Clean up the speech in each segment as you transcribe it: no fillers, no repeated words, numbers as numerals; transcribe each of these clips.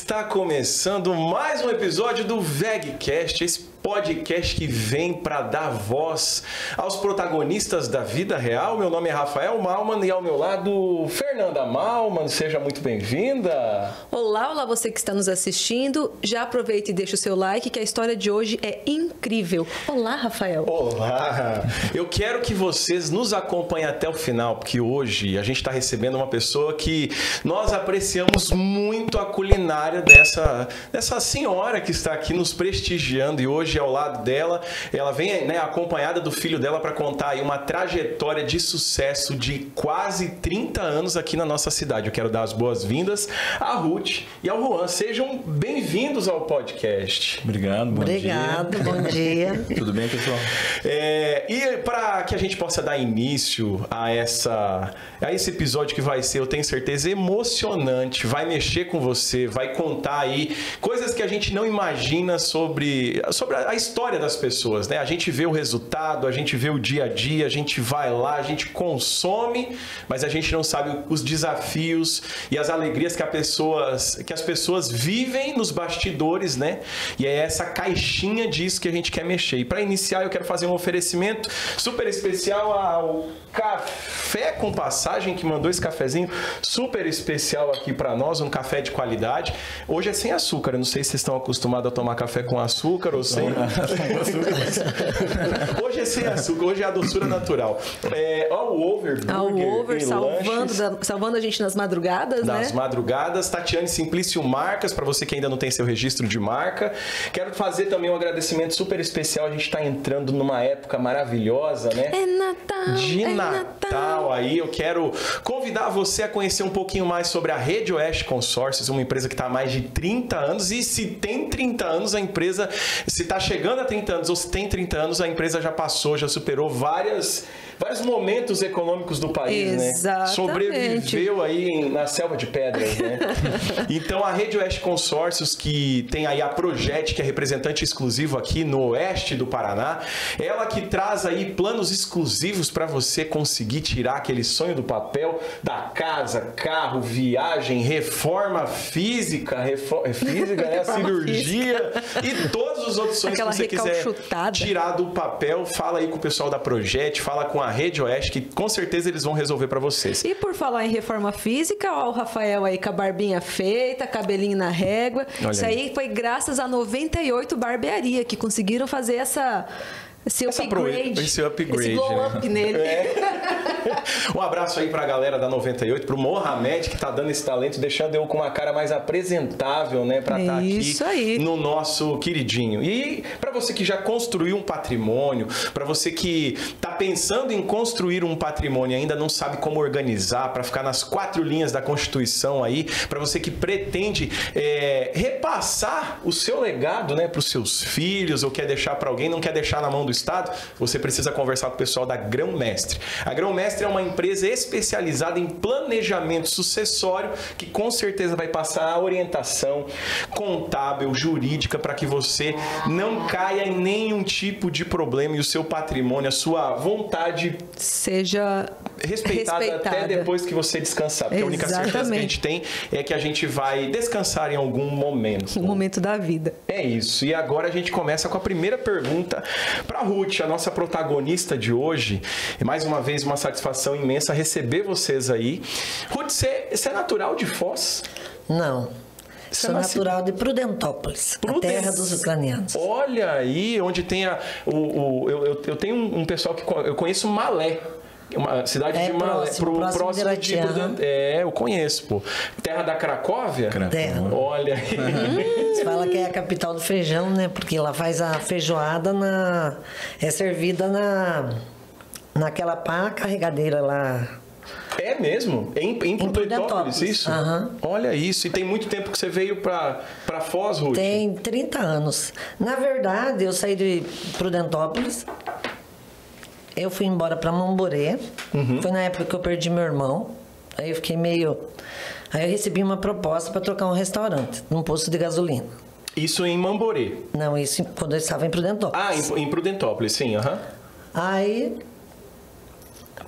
Está começando mais um episódio do VegCast, esse podcast que vem para dar voz aos protagonistas da vida real. Meu nome é Rafael Malman e ao meu lado, Fernanda Malman. Seja muito bem-vinda. Olá você que está nos assistindo. Já aproveita e deixa o seu like, que a história de hoje é incrível. Olá, Rafael. Olá. Eu quero que vocês nos acompanhem até o final, porque hoje a gente está recebendo uma pessoa que nós apreciamos muito a culinária dessa senhora que está aqui nos prestigiando, e hoje ao lado dela, ela vem, né, acompanhada do filho dela para contar aí uma trajetória de sucesso de quase 30 anos aqui na nossa cidade. Eu quero dar as boas-vindas à Ruth e ao Juan. Sejam bem-vindos ao podcast. Obrigado, bom dia. Bom dia. Tudo bem, pessoal? E para que a gente possa dar início a esse episódio que vai ser, eu tenho certeza, emocionante, vai mexer com você, vai contar aí coisas que a gente não imagina sobre a história das pessoas, né? A gente vê o resultado, a gente vê o dia a dia, a gente vai lá, a gente consome, mas a gente não sabe os desafios e as alegrias que as pessoas vivem nos bastidores, né? E é essa caixinha disso que a gente quer mexer. E para iniciar, eu quero fazer um oferecimento super especial ao Café com Passagem, que mandou esse cafezinho super especial aqui para nós, um café de qualidade. Hoje é sem açúcar, eu não sei se vocês estão acostumados a tomar café com açúcar ou sem. Hoje é sem açúcar, hoje é a doçura natural. O Over salvando a gente nas madrugadas, né? Nas madrugadas. Tatiane Simplício Marcas, para você que ainda não tem seu registro de marca. Quero fazer também um agradecimento super especial. A gente está entrando numa época maravilhosa, né? É Natal. Natal aí. Eu quero convidar você a conhecer um pouquinho mais sobre a Rede Oeste Consórcios, uma empresa que está há mais de 30 anos. E se tem 30 anos, a empresa, se está chegando a 30 anos ou se tem 30 anos, a empresa já superou vários momentos econômicos do país, exatamente, né? Sobreviveu aí na selva de pedras, né? Então a Rede Oeste Consórcios, que tem aí a Projet, que é representante exclusivo aqui no oeste do Paraná, ela que traz aí planos exclusivos para você conseguir tirar aquele sonho do papel da casa, carro, viagem, reforma física, né? Cirurgia e todos os outros sonhos que você quiser tirar do papel. Fala aí com o pessoal da Projet, fala com a Rede Oeste, que com certeza eles vão resolver para vocês. E por falar em reforma física, ó, o Rafael aí com a barbinha feita, cabelinho na régua. Olha, isso aí foi graças a 98 Barbearia que conseguiram fazer esse upgrade, esse glow up nele. Um abraço aí pra galera da 98, pro Mohamed, que tá dando esse talento, deixando eu com uma cara mais apresentável, né, pra estar aqui no nosso queridinho. E pra você que já construiu um patrimônio, pra você que tá pensando em construir um patrimônio e ainda não sabe como organizar, pra ficar nas 4 linhas da Constituição aí, pra você que pretende repassar o seu legado, né, pros seus filhos, ou quer deixar pra alguém, não quer deixar na mão do Estado, você precisa conversar com o pessoal da Grão Mestre. A Grão Mestre é uma empresa especializada em planejamento sucessório, que com certeza vai passar a orientação contábil, jurídica, para que você não caia em nenhum tipo de problema e o seu patrimônio, a sua vontade seja respeitada até depois que você descansar. Porque a única certeza que a gente tem é que a gente vai descansar em algum momento. Um momento da vida. É isso. E agora a gente começa com a primeira pergunta para Ruth, a nossa protagonista de hoje. E mais uma vez, uma satisfação imensa receber vocês aí. Ruth, você é natural de Foz? Não. Sou natural de Prudentópolis, a terra dos ucranianos. Olha aí, onde tem eu tenho um pessoal que eu conheço Malé. Uma cidade de Malé, próximo de Prudente. Eu conheço, pô. Terra da Cracóvia? Terra. Olha aí. Você fala que é a capital do feijão, né? Porque lá faz a feijoada é servida naquela pá carregadeira lá. É mesmo? Em Prudentópolis, isso? Uhum. Olha isso. E tem muito tempo que você veio para Foz, Ruth? Tem 30 anos. Na verdade, eu saí de Prudentópolis. Eu fui embora para Mamboré. Uhum. Foi na época que eu perdi meu irmão. Aí eu fiquei meio... Aí eu recebi uma proposta para trocar um restaurante num posto de gasolina. Isso em Mamboré? Não, isso quando eu estava em Prudentópolis. Ah, em Prudentópolis, sim. Uhum. Aí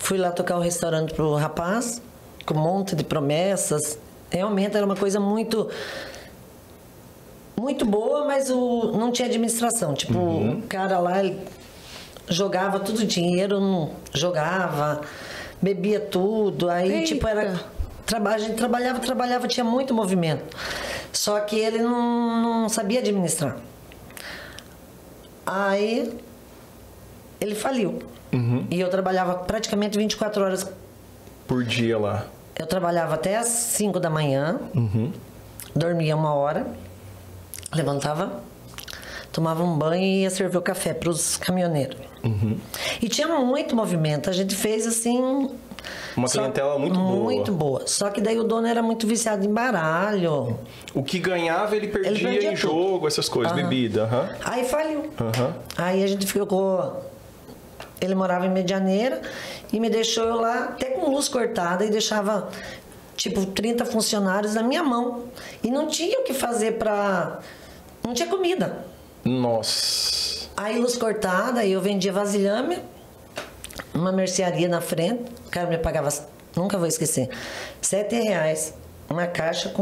fui lá tocar o restaurante pro rapaz, com um monte de promessas. Realmente era uma coisa muito... muito boa, mas não tinha administração. Tipo, o cara lá, ele jogava todo o dinheiro, jogava, bebia tudo. Aí, Eita. Tipo, a gente trabalhava, tinha muito movimento. Só que ele não sabia administrar. Aí, ele faliu. E eu trabalhava praticamente 24 horas por dia lá. Eu trabalhava até às 5 da manhã, dormia 1 hora, levantava, tomava um banho e ia servir o café para os caminhoneiros. E tinha muito movimento. A gente fez assim... Uma clientela muito boa. Muito boa. Só que daí o dono era muito viciado em baralho. O que ganhava ele perdia em jogo, essas coisas, bebida. Aí faliu. Aí a gente ficou... Ele morava em Medianeira e me deixou eu lá, até com luz cortada, e deixava, tipo, 30 funcionários na minha mão. E não tinha o que fazer pra... Não tinha comida. Nossa. Aí, luz cortada, aí eu vendia vasilhame, uma mercearia na frente. O cara me pagava, nunca vou esquecer, R$7. Uma caixa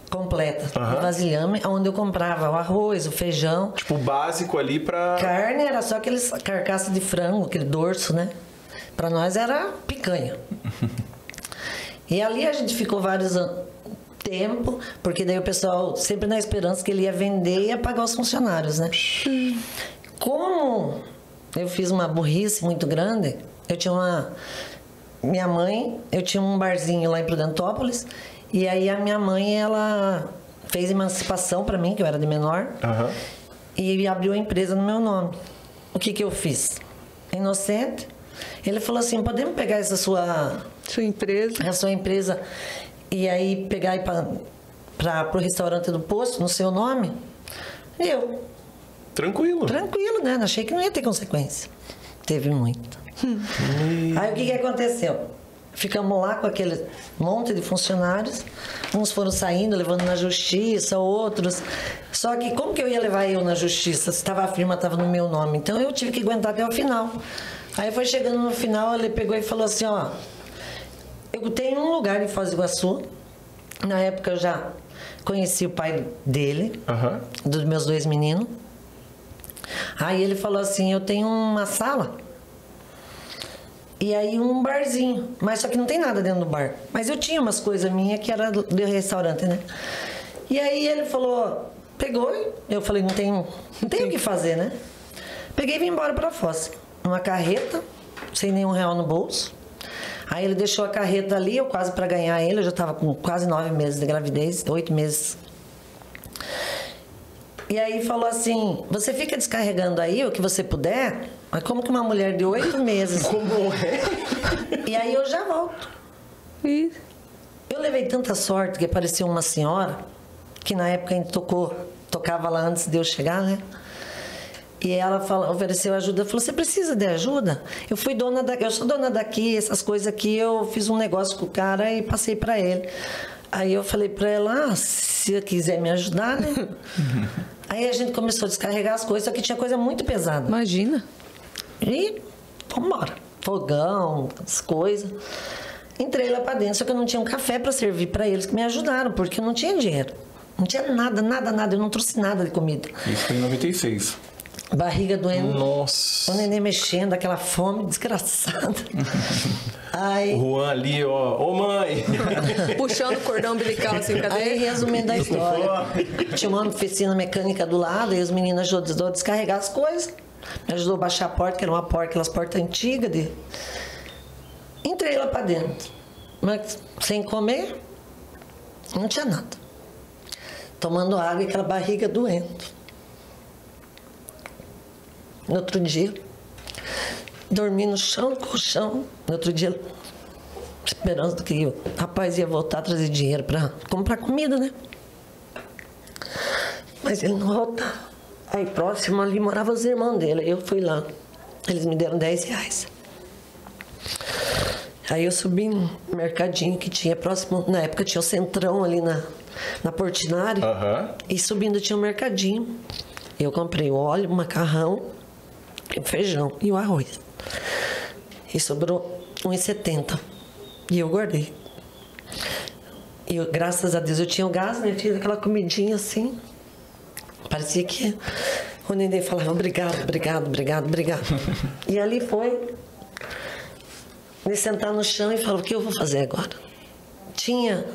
completa de vasilhame, onde eu comprava o arroz, o feijão. Tipo, o básico ali pra... Carne era só aqueles carcaça de frango, aquele dorso, né? Pra nós era picanha. E ali a gente ficou vários tempo, porque daí o pessoal sempre na esperança que ele ia vender e ia pagar os funcionários, né? Como eu fiz uma burrice muito grande, eu tinha minha mãe, eu tinha um barzinho lá em Prudentópolis. E aí a minha mãe, ela fez emancipação para mim, que eu era de menor, e abriu a empresa no meu nome. O que eu fiz? Inocente. Ele falou assim, podemos pegar essa sua empresa? A sua empresa e aí pegar para o restaurante do posto, no seu nome? Eu. Tranquilo. Tranquilo, né? Achei que não ia ter consequência. Teve muito. Aí o que aconteceu? Ficamos lá com aquele monte de funcionários. Uns foram saindo, levando na justiça, outros... Só que como que eu ia levar eu na justiça? Se a firma estava no meu nome. Então eu tive que aguentar até o final. Aí foi chegando no final, ele pegou e falou assim, ó... Eu tenho um lugar em Foz do Iguaçu. Na época eu já conheci o pai dele, dos meus 2 meninos. Aí ele falou assim, eu tenho uma sala... E aí um barzinho, mas só que não tem nada dentro do bar. Mas eu tinha umas coisas minhas que era do restaurante, né? E aí ele falou, pegou, eu falei, não tenho o que fazer, né? Peguei e vim embora pra Foz, numa carreta, sem nenhum real no bolso. Aí ele deixou a carreta ali, eu quase pra ganhar ele, eu já tava com quase 9 meses de gravidez, 8 meses. E aí falou assim, você fica descarregando aí o que você puder, mas como que uma mulher de 8 meses... Como é? E aí eu já volto. Eu levei tanta sorte que apareceu uma senhora, que na época a gente tocava lá antes de eu chegar, né? E ela ofereceu ajuda, falou, você precisa de ajuda? Eu sou dona daqui, essas coisas aqui, eu fiz um negócio com o cara e passei pra ele. Aí eu falei pra ela, se você quiser me ajudar, né? Aí a gente começou a descarregar as coisas, só que tinha coisa muito pesada. Imagina. E vamos embora. Fogão, as coisas. Entrei lá pra dentro, só que eu não tinha um café pra servir pra eles que me ajudaram, porque eu não tinha dinheiro. Não tinha nada. Eu não trouxe nada de comida. Isso foi em 96. Barriga doendo. Nossa. O neném mexendo, aquela fome desgraçada. Aí, o Juan ali, ó. Ô, mãe! Puxando o cordão umbilical, assim, cadê? Aí, resumindo a história. Tinha uma oficina mecânica do lado, e os meninos ajudou a descarregar as coisas. Me ajudou a baixar a porta, que era uma porta, aquelas portas antigas. Entrei lá pra dentro. Mas sem comer, não tinha nada. Tomando água e aquela barriga doendo. No outro dia, dormi no chão, no colchão. No outro dia, esperando que o rapaz ia voltar a trazer dinheiro para comprar comida, né? Mas ele não voltava. Aí próximo ali moravam os irmãos dele. Eu fui lá. Eles me deram R$10. Aí eu subi no mercadinho que tinha próximo. Na época tinha o Centrão ali na Portinari. E subindo tinha um mercadinho. Eu comprei o óleo, o macarrão, o feijão e o arroz. E sobrou R$1,70. E eu guardei. E graças a Deus eu tinha o gás, né? Eu fiz aquela comidinha assim. Parecia que o neném falava obrigado, obrigado, obrigado, obrigado. E ali foi me sentar no chão e falar, o que eu vou fazer agora? Tinha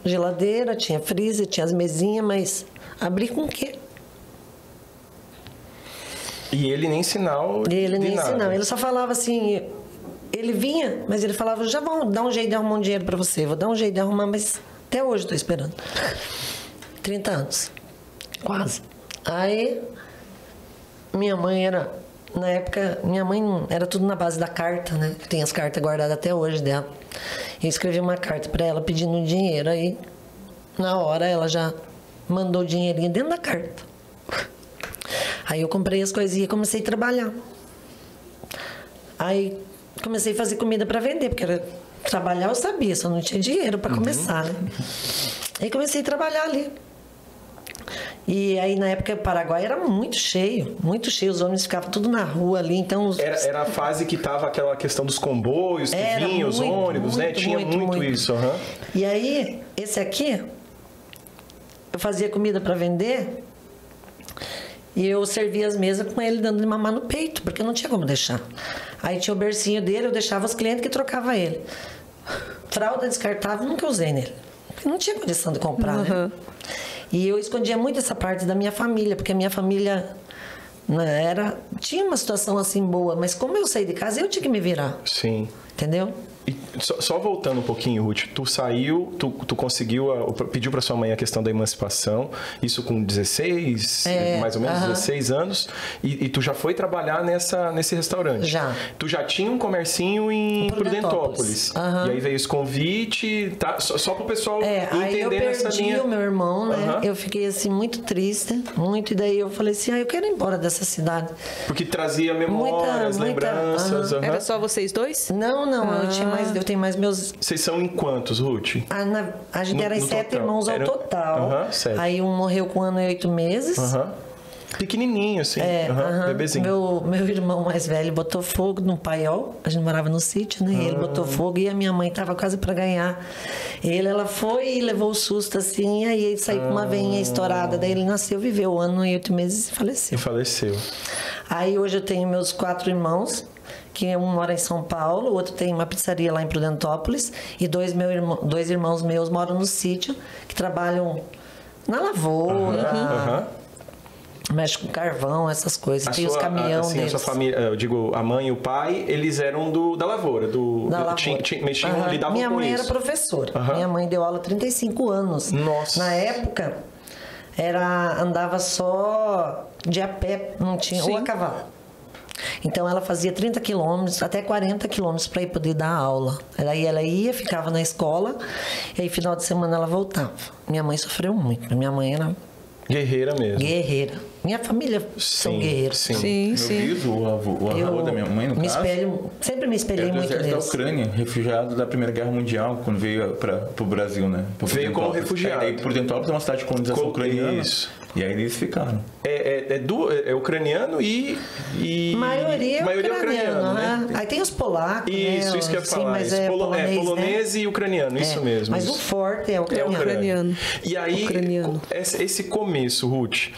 geladeira, tinha freezer, tinha as mesinhas, mas abrir com o quê? E ele nem sinal de ele nem nada. Sinal. Ele só falava assim, ele vinha, mas ele falava, já vou dar um jeito de arrumar um dinheiro pra você, vou dar um jeito de arrumar, mas até hoje eu tô esperando. 30 anos, quase. Aí, minha mãe era, na época, minha mãe era tudo na base da carta, né? Tem as cartas guardadas até hoje dela. Eu escrevi uma carta pra ela pedindo dinheiro, aí na hora ela já mandou o dinheirinho dentro da carta. Aí eu comprei as coisinhas e comecei a trabalhar. Aí comecei a fazer comida para vender, porque era trabalhar eu sabia, só não tinha dinheiro para começar, né? Aí comecei a trabalhar ali. E aí na época o Paraguai era muito cheio, os homens ficavam tudo na rua ali, então... Era a fase que tava aquela questão dos comboios, que vinham, os ônibus, né? Tinha muito isso. Uhum. E aí, esse aqui, eu fazia comida para vender... E eu servia as mesas com ele dando de mamar no peito, porque não tinha como deixar. Aí tinha o bercinho dele, eu deixava os clientes que trocavam ele. Fralda descartável, nunca usei nele. Porque não tinha condição de comprar, né? E eu escondia muito essa parte da minha família, porque a minha família tinha uma situação assim boa, mas como eu saí de casa, eu tinha que me virar. Sim. Entendeu? E só voltando um pouquinho, Ruth, tu saiu, tu conseguiu, pediu para sua mãe a questão da emancipação, isso com 16, mais ou menos 16 anos, e tu já foi trabalhar nesse restaurante. Já. Tu já tinha um comercinho em Prudentópolis. E aí veio esse convite, tá? Só pro pessoal entender essa linha. Aí eu perdi o meu irmão, né? Eu fiquei assim muito triste, muito, e daí eu falei assim, eu quero ir embora dessa cidade. Porque trazia memórias, lembranças. Era só vocês dois? Não, eu tenho mais meus... Vocês são em quantos, Ruth? A gente era 7 irmãos ao total. Aí um morreu com 1 ano e 8 meses. Pequenininho, assim. Bebezinho. Meu irmão mais velho botou fogo no paiol. A gente morava no sítio, né? Ele botou fogo e a minha mãe tava quase para ganhar. Ela foi e levou o susto, assim. Aí ele saiu com uma veinha estourada. Daí ele nasceu, viveu 1 ano e 8 meses e faleceu. Aí hoje eu tenho meus 4 irmãos. Que um mora em São Paulo, o outro tem uma pizzaria lá em Prudentópolis, e 2 irmãos meus moram no sítio, que trabalham na lavoura, mexe com carvão, essas coisas. Tem os caminhões deles. A sua família, eu digo, a mãe e o pai, eles eram da lavoura, mexiam, lidavam Minha com mãe isso. Era professora. Minha mãe deu aula há 35 anos. Nossa. Na época, andava só de a pé, não tinha, ou a cavalo. Então ela fazia 30 quilômetros, até 40 quilômetros para ir poder dar aula. Aí ela ia, ficava na escola, e aí final de semana ela voltava. Minha mãe sofreu muito. Minha mãe era... Guerreira mesmo. Guerreira. Minha família são guerreiros. Sim. O avô da minha mãe, no caso... Sempre me espelhei muito neles. Da Ucrânia, refugiado da Primeira Guerra Mundial, quando veio para o Brasil, né? Veio como refugiado. Aí Prudentópolis é uma cidade de colonização ucraniana. Isso. E aí eles ficaram. É ucraniano e maioria ucraniano, né? Aí tem os polacos, isso que eu ia falar. Mas polonês, né? E ucraniano, isso mesmo. Mas o forte é ucraniano. E aí, esse começo, Ruth,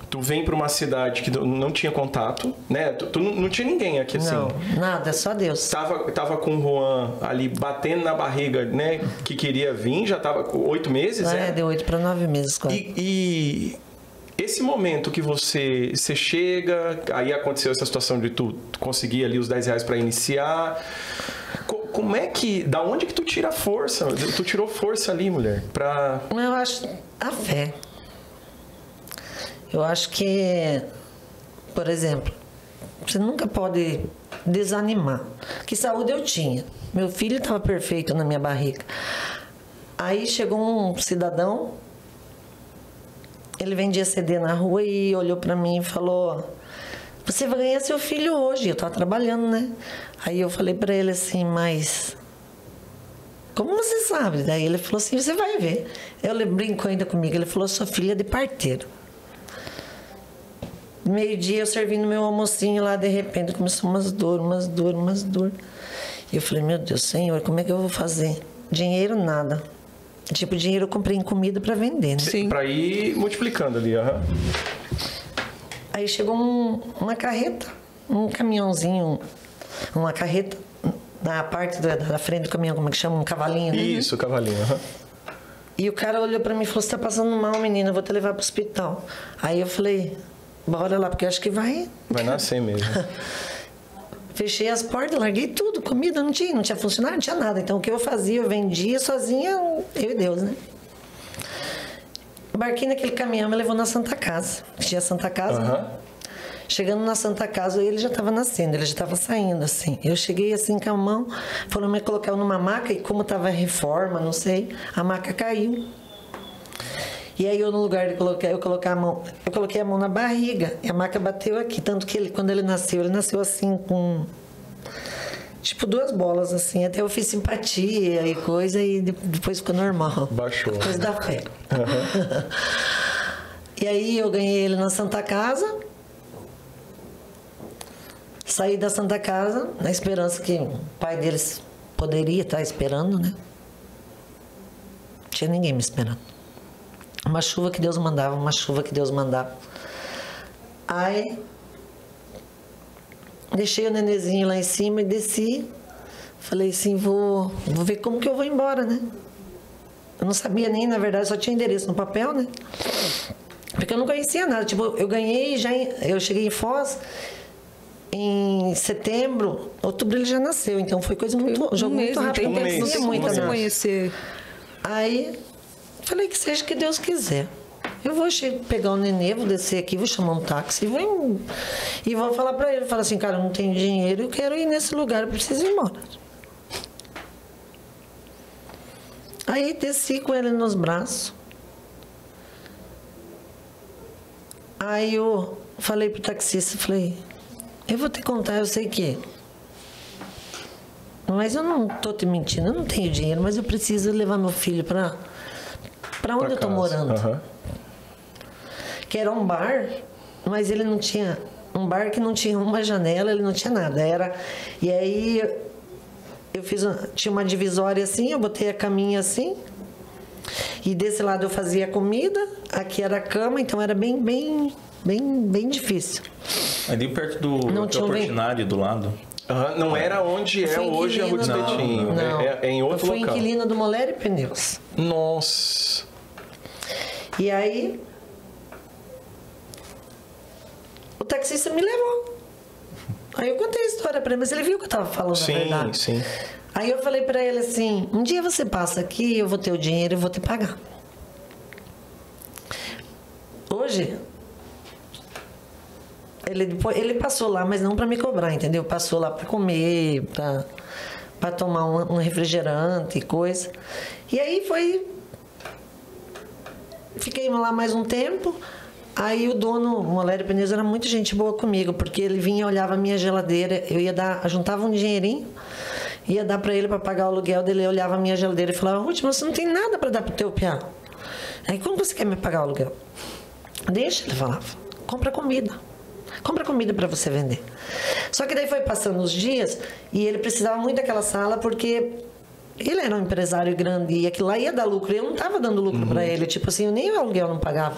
tu vem para uma cidade que não tinha contato, né? Tu não tinha ninguém aqui assim. Não, nada, só Deus. Tava com o Juan ali batendo na barriga, né? Que queria vir, já tava com 8 meses, deu 8 para 9 meses quase. E esse momento que você chega, aí aconteceu essa situação de tu conseguir ali os R$10 para iniciar. Como é que... Da onde que tu tira a força? Tu tirou força ali, mulher, pra... Eu acho... A fé. Eu acho que... Por exemplo, você nunca pode desanimar. Que saúde eu tinha. Meu filho estava perfeito na minha barriga. Aí chegou um cidadão... Ele vendia CD na rua e olhou pra mim e falou... Você vai ganhar seu filho hoje. Eu tava trabalhando, né? Aí eu falei pra ele assim, mas... Como você sabe? Daí ele falou assim, você vai ver. Eu brincou ainda comigo. Ele falou, sua filha é de parteiro. Meio-dia eu servindo meu almocinho lá, de repente começou umas dor. E eu falei, meu Deus, Senhor, como é que eu vou fazer? Dinheiro, nada. Tipo, dinheiro eu comprei em comida para vender, né? Sim. Para ir multiplicando ali, Aí chegou uma carreta, um caminhãozinho, uma carreta na parte da frente do caminhão, como é que chama? Um cavalinho, né? Isso, cavalinho, E o cara olhou pra mim e falou, você tá passando mal, menina, eu vou te levar pro hospital. Aí eu falei, bora lá, porque eu acho que vai... Vai nascer mesmo. Fechei as portas, larguei tudo, comida, não tinha funcionário, não tinha nada. Então o que eu fazia, eu vendia sozinha, eu e Deus, né? Embarquei naquele caminhão, me levou na Santa Casa. Tinha Santa Casa, né? Chegando na Santa Casa, ele já estava nascendo, ele já estava saindo, assim. Eu cheguei assim com a mão, falou me colocar numa maca, e como estava reforma, não sei, a maca caiu. E aí eu, no lugar de colocar a mão, eu coloquei a mão na barriga, e a maca bateu aqui. Tanto que ele, quando ele nasceu assim com... Tipo 2 bolas, assim. Até eu fiz simpatia e coisa, e depois ficou normal. Baixou. Coisa da fé. E aí eu ganhei ele na Santa Casa. Saí da Santa Casa na esperança que o pai deles poderia estar esperando, né? Não tinha ninguém me esperando. Uma chuva que Deus mandava, uma chuva que Deus mandava. Aí, deixei o nenenzinho lá em cima e desci. Falei assim, vou ver como que eu vou embora, né? Eu não sabia nem, na verdade, só tinha endereço no papel, né? Porque eu não conhecia nada. Tipo, eu ganhei, eu cheguei em Foz... Em setembro, outubro ele já nasceu, então foi coisa muito muito rápido, não conhecia muito a conhecer. Aí falei que seja que Deus quiser. Eu vou pegar o nenê, vou descer aqui, vou chamar um táxi e vou falar pra ele, falar assim, cara, eu não tenho dinheiro, eu quero ir nesse lugar, eu preciso ir embora. Aí desci com ele nos braços. Aí eu falei pro taxista, falei, eu vou te contar, eu sei que... Mas eu não tô te mentindo, eu não tenho dinheiro, mas eu preciso levar meu filho pra onde eu tô morando. Que era um bar, mas ele não tinha... Um bar que não tinha uma janela, ele não tinha nada. E aí eu tinha uma divisória assim, eu botei a caminha assim. E desse lado eu fazia comida, aqui era a cama, então era bem difícil. Ali perto do Portinari, do lado. Não era onde é hoje a Rua do Espetinho. É em outro local. Eu fui inquilina do Moler e Pneus. Nossa. E aí, o taxista me levou. Aí eu contei a história pra ele, mas ele viu que eu tava falando a verdade. Sim. Aí eu falei pra ele assim, um dia você passa aqui, eu vou ter o dinheiro e vou te pagar. Hoje... Ele passou lá, mas não para me cobrar, entendeu? Passou lá para comer, para tomar um refrigerante e coisa. E aí fiquei lá mais um tempo. Aí o dono, o Moler e Pneus, era muito gente boa comigo, porque ele vinha e olhava a minha geladeira. Eu juntava um dinheirinho, ia dar para ele para pagar o aluguel dele. Ele olhava a minha geladeira e falava, Ruth, mas você não tem nada para dar pro teu piá. Aí como você quer me pagar o aluguel? Deixa, ele falava, compra comida para você vender. Só que daí foi passando os dias e ele precisava muito daquela sala porque ele era um empresário grande e aquilo lá ia dar lucro. Eu não estava dando lucro para ele, tipo assim, nem o aluguel não pagava.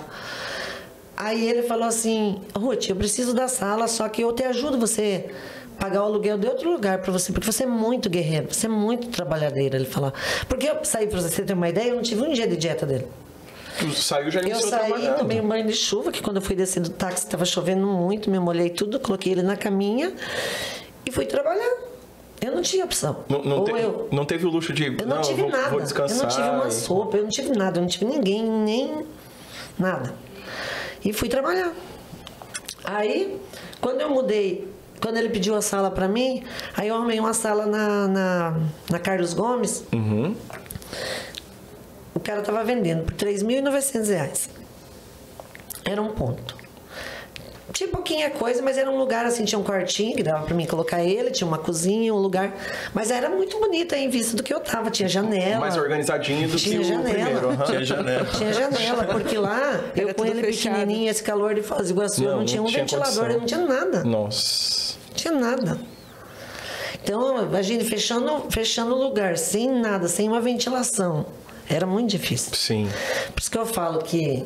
Aí ele falou assim, Ruth, eu preciso da sala, só que eu te ajudo você pagar o aluguel de outro lugar para você, porque você é muito guerreiro, você é muito trabalhadeira, ele falou. Porque eu saí, para você ter uma ideia, eu não tive um dia de dieta dele. Saiu já iniciou trabalhando. Eu saí, tomei um banho de chuva, que quando eu fui descer do táxi estava chovendo muito, me molhei tudo, coloquei ele na caminha e fui trabalhar. Eu não tinha opção. Não teve o luxo de... Eu não tive nada. Vou descansar. Eu não tive uma sopa, eu não tive nada, eu não tive ninguém, nem nada. E fui trabalhar. Aí, quando eu mudei, quando ele pediu a sala para mim, aí eu arrumei uma sala na Carlos Gomes. O cara estava vendendo por R$3.900. Era um ponto. Tinha pouquinha coisa, mas era um lugar assim, tinha um quartinho que dava para mim colocar ele, tinha uma cozinha, um lugar. Mas era muito bonito em vista do que eu tava, tinha janela. Mais organizadinho do que o primeiro. Tinha janela. Tinha janela, porque lá, eu com ele fechado. Pequenininho, esse calor de Foz do Iguaçu, não tinha um ventilador, eu não tinha nada. Nossa. Não tinha nada. Então, imagine, fechando o lugar, sem nada, sem uma ventilação. Era muito difícil. Sim. Por isso que eu falo que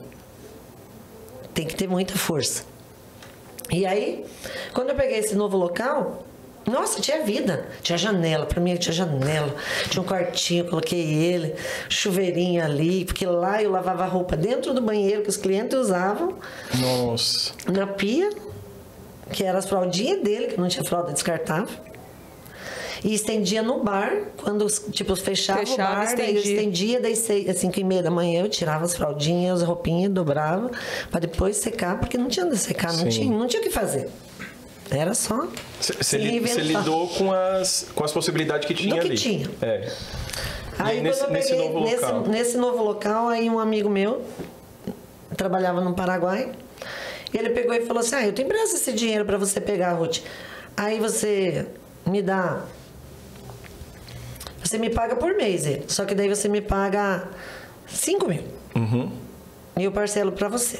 tem que ter muita força. E aí, quando eu peguei esse novo local, nossa, tinha vida. Tinha janela, pra mim tinha janela. Tinha um quartinho, coloquei ele, chuveirinho ali, porque lá eu lavava a roupa dentro do banheiro que os clientes usavam. Nossa. Na pia, que era as fraldinhas dele, que não tinha fralda descartável. E estendia no bar, quando tipo, fechava o bar, daí eu estendia, daí 5h30 da manhã eu tirava as fraldinhas, as roupinhas, dobrava, para depois secar, porque não tinha onde secar, não tinha o que fazer. Era só. Você lidou com as possibilidades que tinha ali. Que tinha. É. Aí nesse novo local, aí um amigo meu trabalhava no Paraguai, e ele pegou e falou assim: eu te empresto esse dinheiro para você pegar, Ruth. Aí você me dá. Você me paga por mês, ele. Só que daí você me paga 5 mil. Uhum. E eu parcelo pra você.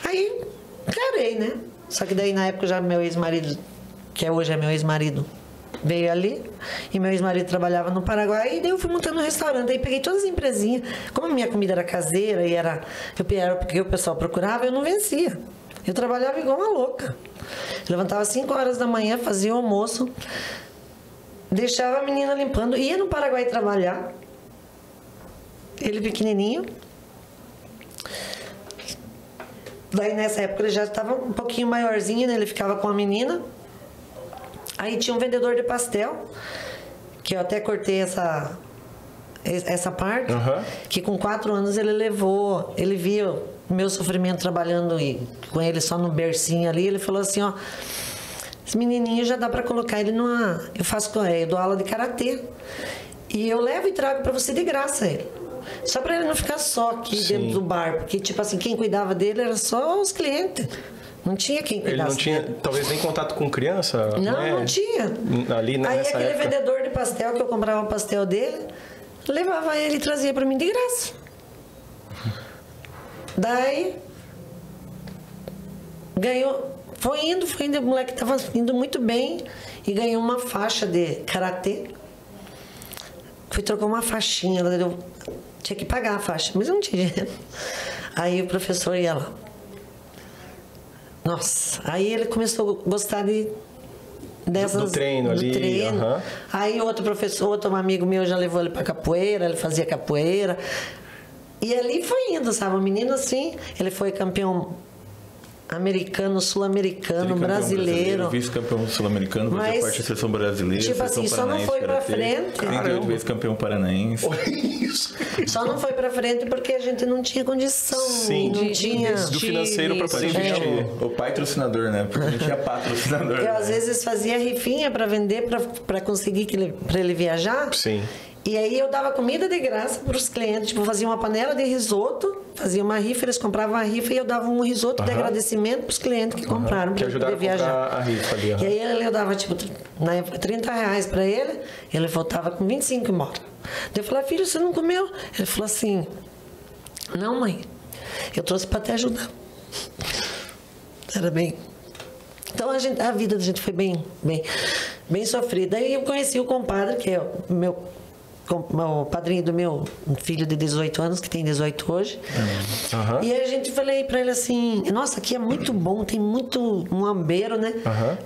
Aí, carei, né? Só que daí na época já meu ex-marido, que hoje é meu ex-marido, veio ali. E meu ex-marido trabalhava no Paraguai. E daí eu fui montando um restaurante. Aí peguei todas as empresinhas. Como a minha comida era caseira e era porque o pessoal procurava, eu não vencia. Eu trabalhava igual uma louca. Levantava às 5 horas da manhã, fazia o almoço, deixava a menina limpando, ia no Paraguai trabalhar. Ele pequenininho. Daí nessa época ele já estava um pouquinho maiorzinho, né? Ele ficava com a menina. Aí tinha um vendedor de pastel, que eu até cortei essa parte, que com 4 anos ele viu o meu sofrimento trabalhando com ele só no bercinho ali. Ele falou assim, ó, esse menininho já dá para colocar ele numa... Eu dou aula de karatê e eu levo e trago para você de graça ele. Só para ele não ficar só aqui dentro do bar, porque tipo assim, quem cuidava dele era só os clientes. Não tinha quem cuidasse. Ele não tinha, dele. Talvez, nem contato com criança? Não, né? não tinha. Ali aí aquele época... vendedor de pastel, que eu comprava o pastel dele, levava ele e trazia para mim de graça. Daí, ganhou, foi indo, o moleque estava indo muito bem e ganhou uma faixa de karatê. Fui trocar uma faixinha, eu tinha que pagar a faixa, mas eu não tinha dinheiro. Aí o professor ia lá. Nossa, aí ele começou a gostar do treino ali. Treino. Aí outro professor, outro amigo meu já levou ele para capoeira, ele fazia capoeira. E ali foi indo, sabe? O menino assim, ele foi campeão americano, sul-americano, brasileiro. Vice-campeão sul-americano, fazia parte da seleção brasileira. Tipo assim, só não foi pra frente. 38 vezes campeão paranaense. Isso. Só não foi pra frente porque a gente não tinha condição. Sim, não tinha do financeiro pra poder investir. O patrocinador, né? Porque não tinha patrocinador. Eu às vezes fazia rifinha pra vender, pra conseguir pra ele viajar. Sim. E aí eu dava comida de graça para os clientes, tipo, fazia uma panela de risoto, fazia uma rifa, eles compravam a rifa e eu dava um risoto de agradecimento para os clientes que compraram para poder viajar. A rifa ali, E aí eu dava, tipo, na época, R$30 para ele voltava com 25 embora. Eu falei, filho, você não comeu? Ele falou assim, não, mãe, eu trouxe para te ajudar. Era bem... Então a vida da gente foi bem sofrida. Aí eu conheci o compadre, que é o padrinho do meu filho de 18 anos, que tem 18 hoje. E aí a gente falei pra ele assim, nossa, aqui é muito bom, tem muito muambeiro, né?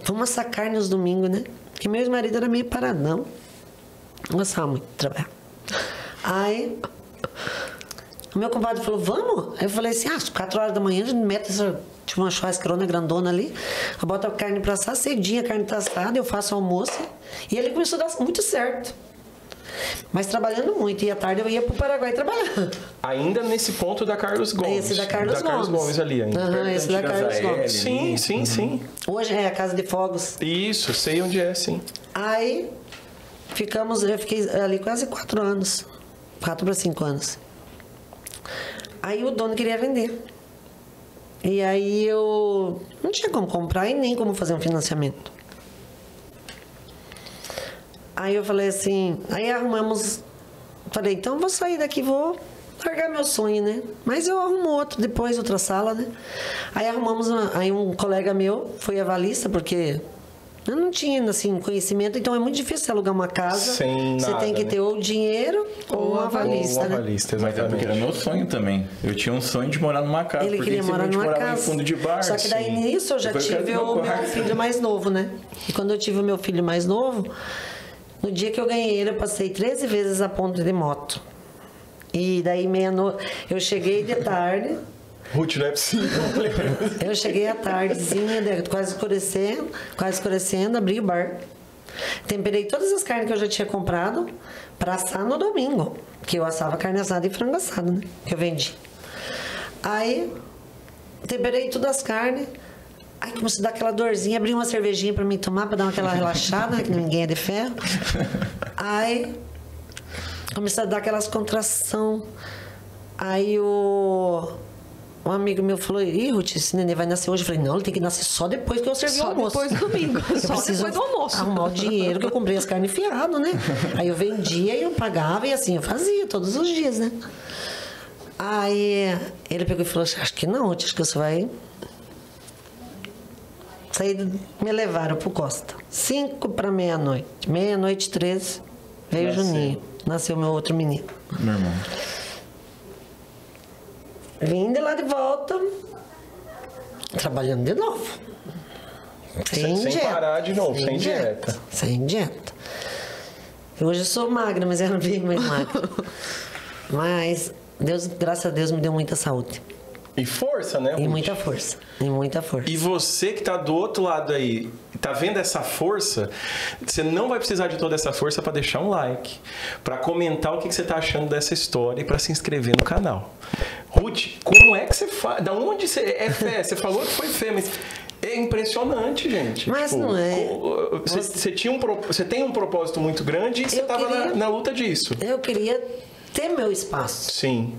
Vamos assar carne nos domingos, né? Porque meu ex-marido era meio paradão. Não gostava muito de trabalhar. Aí o meu compadre falou, vamos? Aí eu falei assim, 4 horas da manhã a gente mete tipo uma churrasqueirona grandona ali, eu boto a carne pra assar, cedinha a carne tá assada, eu faço almoço. E ele começou a dar muito certo. Mas trabalhando muito. E à tarde eu ia pro Paraguai trabalhar. Ainda nesse ponto da Carlos Gomes. Esse da Carlos Gomes ali ainda. Esse da Carlos Gomes. Sim. Hoje é a Casa de Fogos. Isso, sei onde é, sim. Aí eu fiquei ali quase 4 anos. 4 para 5 anos. Aí o dono queria vender. E aí eu não tinha como comprar e nem como fazer um financiamento. Aí eu falei assim, aí arrumamos, falei, então vou sair daqui, vou largar meu sonho, né? Mas eu arrumo outra sala, né? Aí arrumamos, aí um colega meu foi avalista, porque Eu não tinha, assim, conhecimento, então é muito difícil alugar uma casa. Sem você nada, tem que ter ou dinheiro ou um avalista, ou um avalista, Mas é porque era meu sonho também. Eu tinha um sonho de morar numa casa. Ele queria morar numa casa. Em fundo de bar. Só que daí nisso eu já tive o meu filho mais novo, né? E quando eu tive o meu filho mais novo, no dia que eu ganhei ele, eu passei 13 vezes a ponta de moto. E daí meia-noite, eu cheguei de tarde. Ruth, não é possível. Eu cheguei à tardezinha, quase escurecendo, abri o bar. Temperei todas as carnes que eu já tinha comprado para assar no domingo. Que eu assava carne assada e frango assado, né? Que eu vendi. Aí, temperei todas as carnes. Aí começou a dar aquela dorzinha, abri uma cervejinha para mim tomar, para dar aquela relaxada, que ninguém é de ferro. Aí, começou a dar aquelas contração. Aí um amigo meu falou, ih, Ruth, esse neném vai nascer hoje. Eu falei, não, ele tem que nascer só depois que eu servi o almoço. Só depois do domingo. Só depois do almoço. Arrumar o dinheiro que eu comprei as carnes fiadas, né? Aí eu vendia e eu pagava e assim eu fazia todos os dias, né? Aí ele pegou e falou, acho que não, Ruth, acho que você vai... Me levaram pro Costa. 5 para meia-noite. 13h, veio o Juninho. Nasceu meu outro menino. Meu irmão. Vim de lá de volta, trabalhando de novo. Sem parar de novo, sem dieta. Sem dieta. Hoje eu sou magra, mas era bem mais magra. Mas Deus, graças a Deus, me deu muita saúde. E força, né, Ruth? E muita força. E muita força. E você que tá do outro lado aí, tá vendo essa força, você não vai precisar de toda essa força para deixar um like, para comentar o que você tá achando dessa história e para se inscrever no canal. Ruth, como é que você faz? Da onde você é fé? Você falou que foi fé, mas é impressionante, gente. Mas tipo, não é. Você tem um propósito muito grande e você estava na luta disso. Eu queria ter meu espaço. Sim.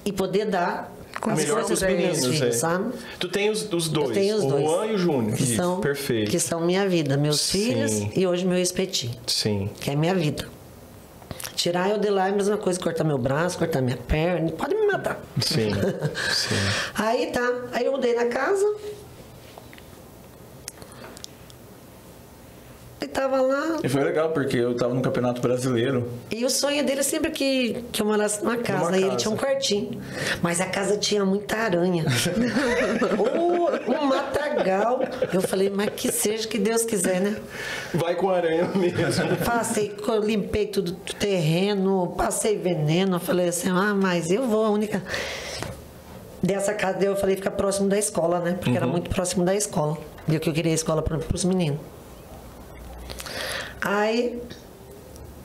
E poder dar as coisas para meus filhos, sabe? Tu tem os dois, eu tenho os o dois. Juan e o Júnior. Que são, perfeito. Que são minha vida, meus filhos e hoje meu espetinho. Sim. Que é minha vida. Tirar eu de lá é a mesma coisa, cortar meu braço, cortar minha perna, pode me matar. Sim, sim. Aí tá, aí eu mudei na casa. E tava lá. E foi legal, porque eu tava no Campeonato Brasileiro. E o sonho dele sempre que eu morasse numa casa. Aí ele tinha um quartinho. Mas a casa tinha muita aranha. Um matagal. Eu falei, mas que seja que Deus quiser, né? Vai com aranha mesmo. Passei, limpei tudo do terreno, passei veneno. Falei assim, mas eu vou, a única... Dessa casa eu falei, fica próximo da escola, né? Porque era muito próximo da escola. E que eu queria a escola para os meninos. Aí,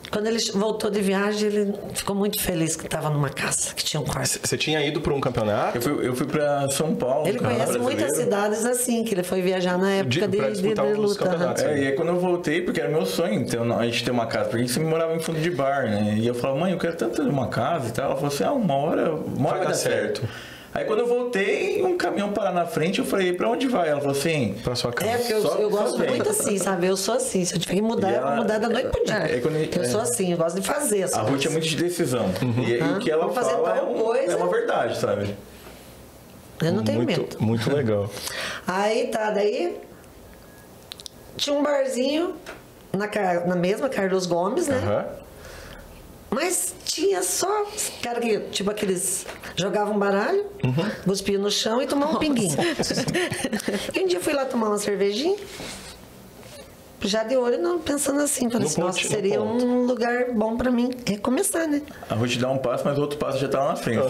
quando ele voltou de viagem, ele ficou muito feliz que estava numa casa, que tinha um quarto. Você tinha ido para um campeonato? Eu fui para São Paulo. Ele conhece muitas cidades assim, que ele foi viajar na época de luta. E aí quando eu voltei, porque era meu sonho, então, a gente ter uma casa, porque a gente sempre morava em fundo de bar, né? E eu falava, mãe, eu quero tanto ter uma casa e tal. Ela falou assim, uma hora vai dar certo. Aí quando eu voltei, um caminhão parar na frente, eu falei, pra onde vai? Ela falou assim, pra sua casa. É, porque eu gosto muito assim, sabe? Eu sou assim, se eu tiver que mudar, eu vou mudar da noite pro dia. Eu sou assim, eu gosto de fazer as coisas. A Ruth é muito de decisão. E o que ela fala é uma verdade, sabe? Eu não tenho medo. Muito legal. Aí tá, daí tinha um barzinho na mesma Carlos Gomes, né? Mas tinha só cara que, tipo, aqueles jogavam baralho, cuspiam no chão e tomavam um pinguinho. E um dia eu fui lá tomar uma cervejinha, já de olho, não, pensando assim, falei assim, nossa, seria um lugar bom pra mim recomeçar, né? A Ruth dá um passo, mas o outro passo já tá lá na frente.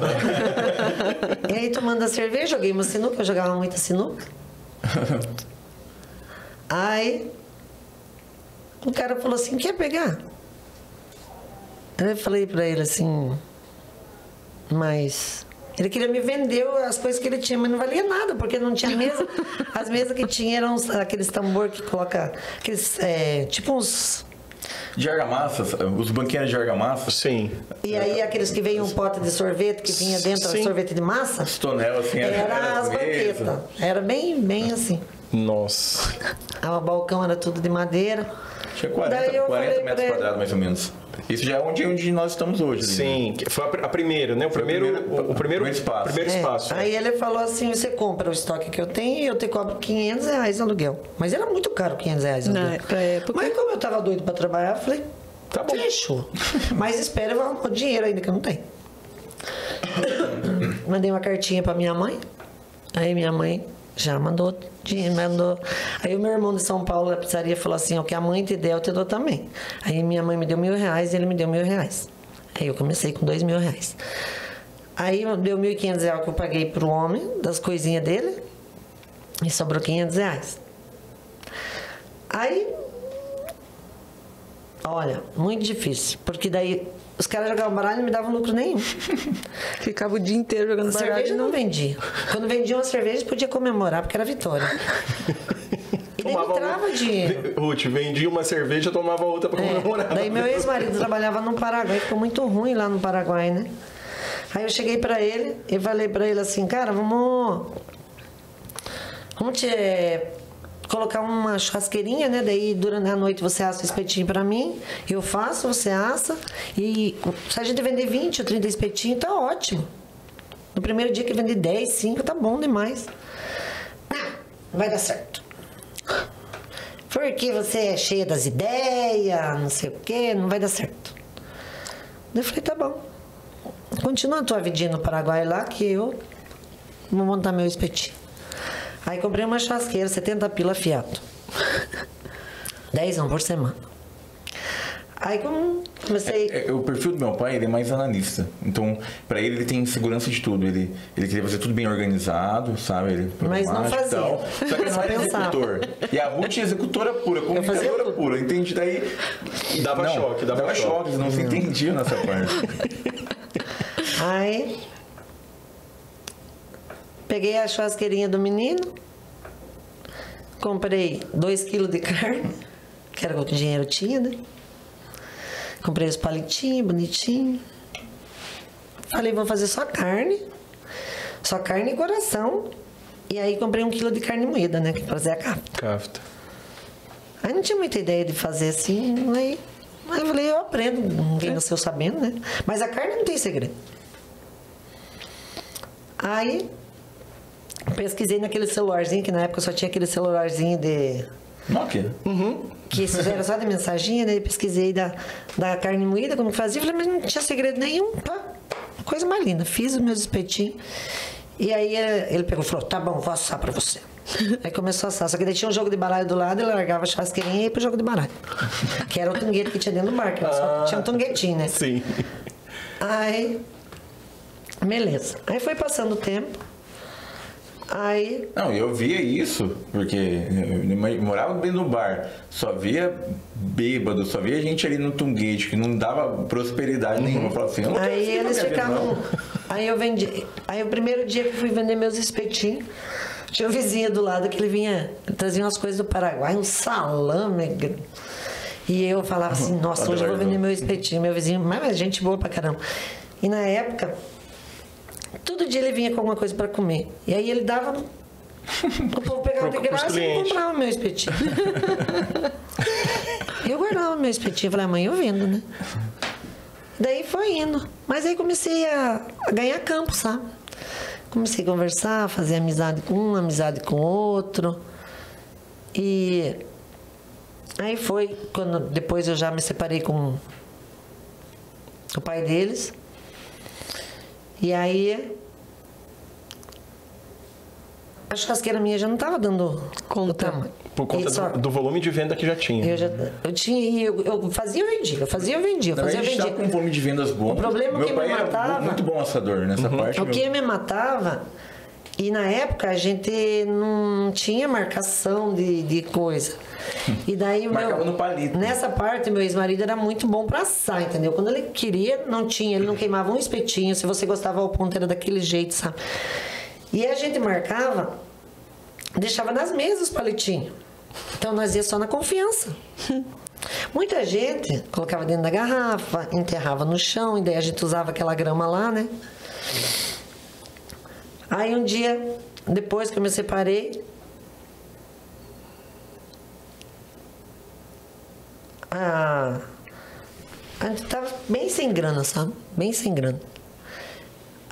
E aí, tomando a cerveja, joguei uma sinuca, eu jogava muita sinuca. Aí, o cara falou assim, quer pegar? Eu falei pra ele assim, mas ele queria me vender as coisas que ele tinha, mas não valia nada, porque não tinha mesa. As mesas que tinha eram aqueles tambor que coloca, aqueles, tipo uns... De argamassa, os banquinhos de argamassa. Sim. E aí aqueles que vem um pote de sorvete, que vinha dentro sorvete de massa. Os tonel, assim, era as banquetas. Era bem assim. Nossa. O balcão era tudo de madeira. Tinha 40 metros quadrados, mais ou menos. Isso já é onde nós estamos hoje. Sim, né? Foi a primeira, né? O primeiro espaço. Primeiro espaço. Aí ele falou assim, você compra o estoque que eu tenho e eu te cobro R$500 de aluguel. Mas era muito caro R$500 de aluguel. Mas como eu tava doido pra trabalhar, eu falei, tá bom. Fechou. Mas espera, eu vou arrumar dinheiro ainda que eu não tenho. Mandei uma cartinha pra minha mãe. Aí minha mãe já mandou dinheiro, Aí o meu irmão de São Paulo da pizzaria falou assim, o que a mãe te der, eu te dou também. Aí minha mãe me deu R$1.000 e ele me deu R$1.000. Aí eu comecei com R$2.000. Aí deu R$1.500 que eu paguei pro homem, das coisinhas dele, e sobrou R$500. Aí, olha, muito difícil, porque daí os caras jogavam baralho e não me davam lucro nenhum. Ficava o dia inteiro jogando baralho. Cerveja não vendia. Quando vendia uma cerveja, podia comemorar, porque era vitória. E daí me trava dinheiro. Ruth, vendia uma cerveja, tomava outra para comemorar. Daí meu ex-marido trabalhava no Paraguai, ficou muito ruim lá no Paraguai, né? Aí eu cheguei pra ele e falei pra ele assim, cara, vamos te colocar uma churrasqueirinha, né? Daí durante a noite você assa o espetinho pra mim, eu faço, você assa. E se a gente vender 20 ou 30 espetinhos, tá ótimo. No primeiro dia que vender 10, 5, tá bom demais. Não vai dar certo. Porque você é cheia das ideias, não sei o quê, não vai dar certo. Daí eu falei, tá bom. Continua a tua vidinha no Paraguai lá, que eu vou montar meu espetinho. Aí comprei uma churrasqueira, 70 pila fiado. 10 por semana. Aí comecei... O perfil do meu pai, ele é mais analista. Então, pra ele tem segurança de tudo. Ele queria fazer tudo bem organizado, sabe? Mas não fazia. Tal. Só que ele não era executor. E a Ruth é executora pura, comunicadora pura. Entende? Daí... Dava choque. Não se entendia nessa parte. Aí... Peguei a churrasqueirinha do menino, comprei 2 quilos de carne, que era o que o dinheiro tinha, né? Comprei os palitinhos, bonitinho. Falei, vou fazer só carne e coração. E aí comprei 1 quilo de carne moída, né? Que fazer a cafta. Aí não tinha muita ideia de fazer assim, aí eu falei, eu aprendo, ninguém nasceu sabendo, né? Mas a carne não tem segredo. Aí... pesquisei naquele celularzinho, que na época só tinha aquele celularzinho de... Nokia? Que isso era só de mensaginha, daí pesquisei da carne moída, como que fazia. Falei, mas não tinha segredo nenhum. Pá, coisa mais linda. Fiz os meus espetinhos. E aí ele pegou e falou, tá bom, vou assar pra você. Aí começou a assar. Só que daí tinha um jogo de baralho do lado, ele largava a churrasqueirinha e ia pro jogo de baralho. Que era o tunguete que tinha dentro do bar, que só tinha um tunguetinho, né? Sim. Aí, beleza. Aí foi passando o tempo. Aí... Não, eu via isso, porque eu morava dentro do bar, só via bêbado, só via gente ali no tunguete, que não dava prosperidade nenhuma. Eu falava assim, não aí eles ficavam... Aí eu vendi... Aí o primeiro dia que eu fui vender meus espetinhos, tinha um vizinho do lado que ele trazia umas coisas do Paraguai, um salame. E eu falava assim, nossa, hoje eu vou vender meu espetinho. Meu vizinho, mas gente boa pra caramba. E na época... todo dia ele vinha com alguma coisa para comer. E aí ele dava... o povo pegava de graça e comprava meu espetinho. Eu guardava meu espetinho. Eu falei, mãe, eu vendo, né? Daí foi indo. Mas aí comecei a ganhar campo, sabe? Comecei a conversar, fazer amizade com um, amizade com outro. E... aí foi quando depois eu já me separei com o pai deles. E aí, a churrasqueira minha já não estava dando conta. Por conta do volume de venda que já tinha. Eu tinha, eu fazia e vendia. A gente estava com um volume de vendas bom. O problema meu que pai me matava... era muito bom assador nessa parte. O que me matava... E na época a gente não tinha marcação de coisa. E daí marcava no palito. Nessa parte, meu ex-marido era muito bom pra assar, entendeu? Quando ele queria, não tinha, ele não queimava um espetinho. Se você gostava, o ponto era daquele jeito, sabe? E a gente marcava, deixava nas mesas os palitinhos. Então nós ia só na confiança. Muita gente colocava dentro da garrafa, enterrava no chão, e daí a gente usava aquela grama lá, né? Aí um dia, depois que eu me separei, a gente tava bem sem grana, sabe? Bem sem grana.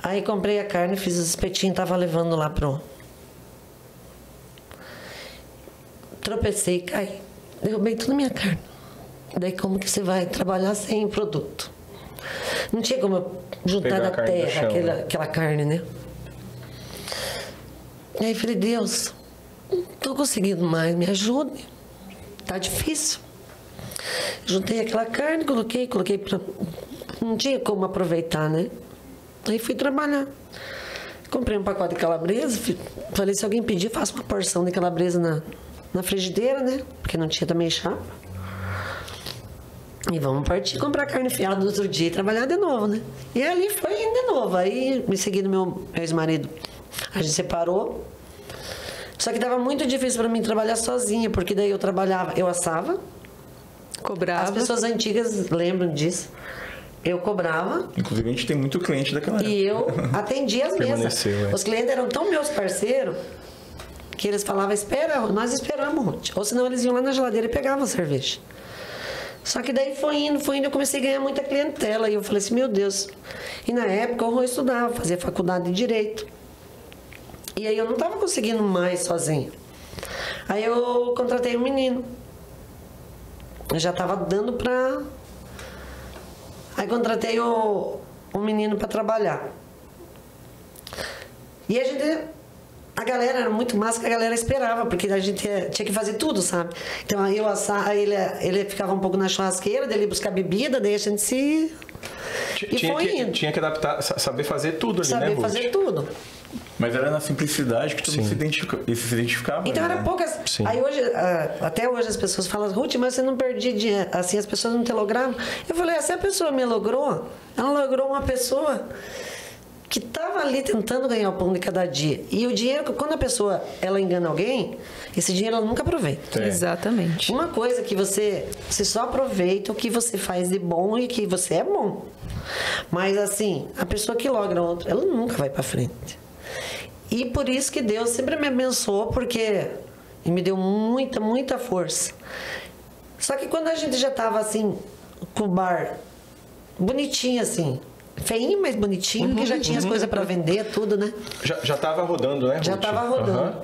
Aí comprei a carne, fiz os espetinhos, tava levando lá pro... Tropecei, caí. Derrubei toda a minha carne. Daí como que você vai trabalhar sem produto? Não tinha como eu juntar da terra aquela carne, né? E aí falei, Deus, não tô conseguindo mais, me ajude. Tá difícil. Juntei aquela carne, coloquei pra... Não tinha como aproveitar, né? Aí fui trabalhar. Comprei um pacote de calabresa, falei, se alguém pedir, faço uma porção de calabresa na frigideira, né? Porque não tinha também chapa. E vamos partir comprar carne fiada no outro dia e trabalhar de novo, né? E ali foi indo de novo. Aí me segui do meu ex-marido. A gente separou. Só que dava muito difícil para mim trabalhar sozinha, porque daí eu trabalhava, eu assava. Cobrava. As pessoas antigas lembram disso. Eu cobrava. Inclusive, a gente tem muito cliente daquela época. E eu atendia as mesas. Os clientes eram tão meus parceiros que eles falavam, nós esperamos, Ruth. Ou senão eles iam lá na geladeira e pegavam a cerveja. Só que daí foi indo, eu comecei a ganhar muita clientela. E eu falei assim, meu Deus. E na época eu estudava, fazia faculdade de Direito. E aí eu não estava conseguindo mais sozinha. Aí eu contratei um menino. Eu já estava dando pra... Aí contratei o menino para trabalhar. E a galera era muito massa, que a galera esperava, porque a gente tinha que fazer tudo, sabe? Então aí eu assava, ele ficava um pouco na churrasqueira, daí ele ia buscar bebida, daí a gente se... Tinha que adaptar, saber fazer tudo ali, né, Ruth? Saber fazer tudo. Mas era na simplicidade que todo mundo se identificava. Então era poucas... Sim. Aí hoje, até hoje as pessoas falam, Ruth, mas você não perdia dinheiro, assim, as pessoas não te logravam. Eu falei, se a pessoa me logrou, ela logrou uma pessoa que estava ali tentando ganhar o pão de cada dia. E o dinheiro, quando a pessoa ela engana alguém, esse dinheiro ela nunca aproveita. Exatamente. Uma coisa que você só aproveita o que você faz de bom e que você é bom. Mas assim, a pessoa que logra outro, ela nunca vai para frente. E por isso que Deus sempre me abençoou, porque me deu muita, muita força. Só que quando a gente já estava assim, com o bar bonitinho assim, feinho, mas bonitinho, que já tinha as coisas para vender, tudo, né? Já estava rodando, né, Ruth? Já estava rodando.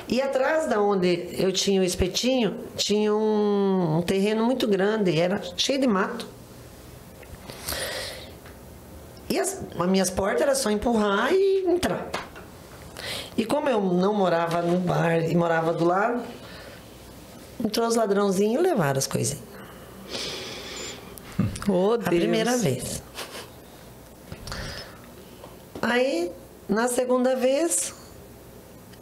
E atrás da onde eu tinha o espetinho, tinha um terreno muito grande, era cheio de mato. E as minhas portas era só empurrar e entrar. E como eu não morava no bar e morava do lado, entrou os ladrãozinhos e levaram as coisinhas. Oh, Deus. A primeira vez. Aí, na segunda vez,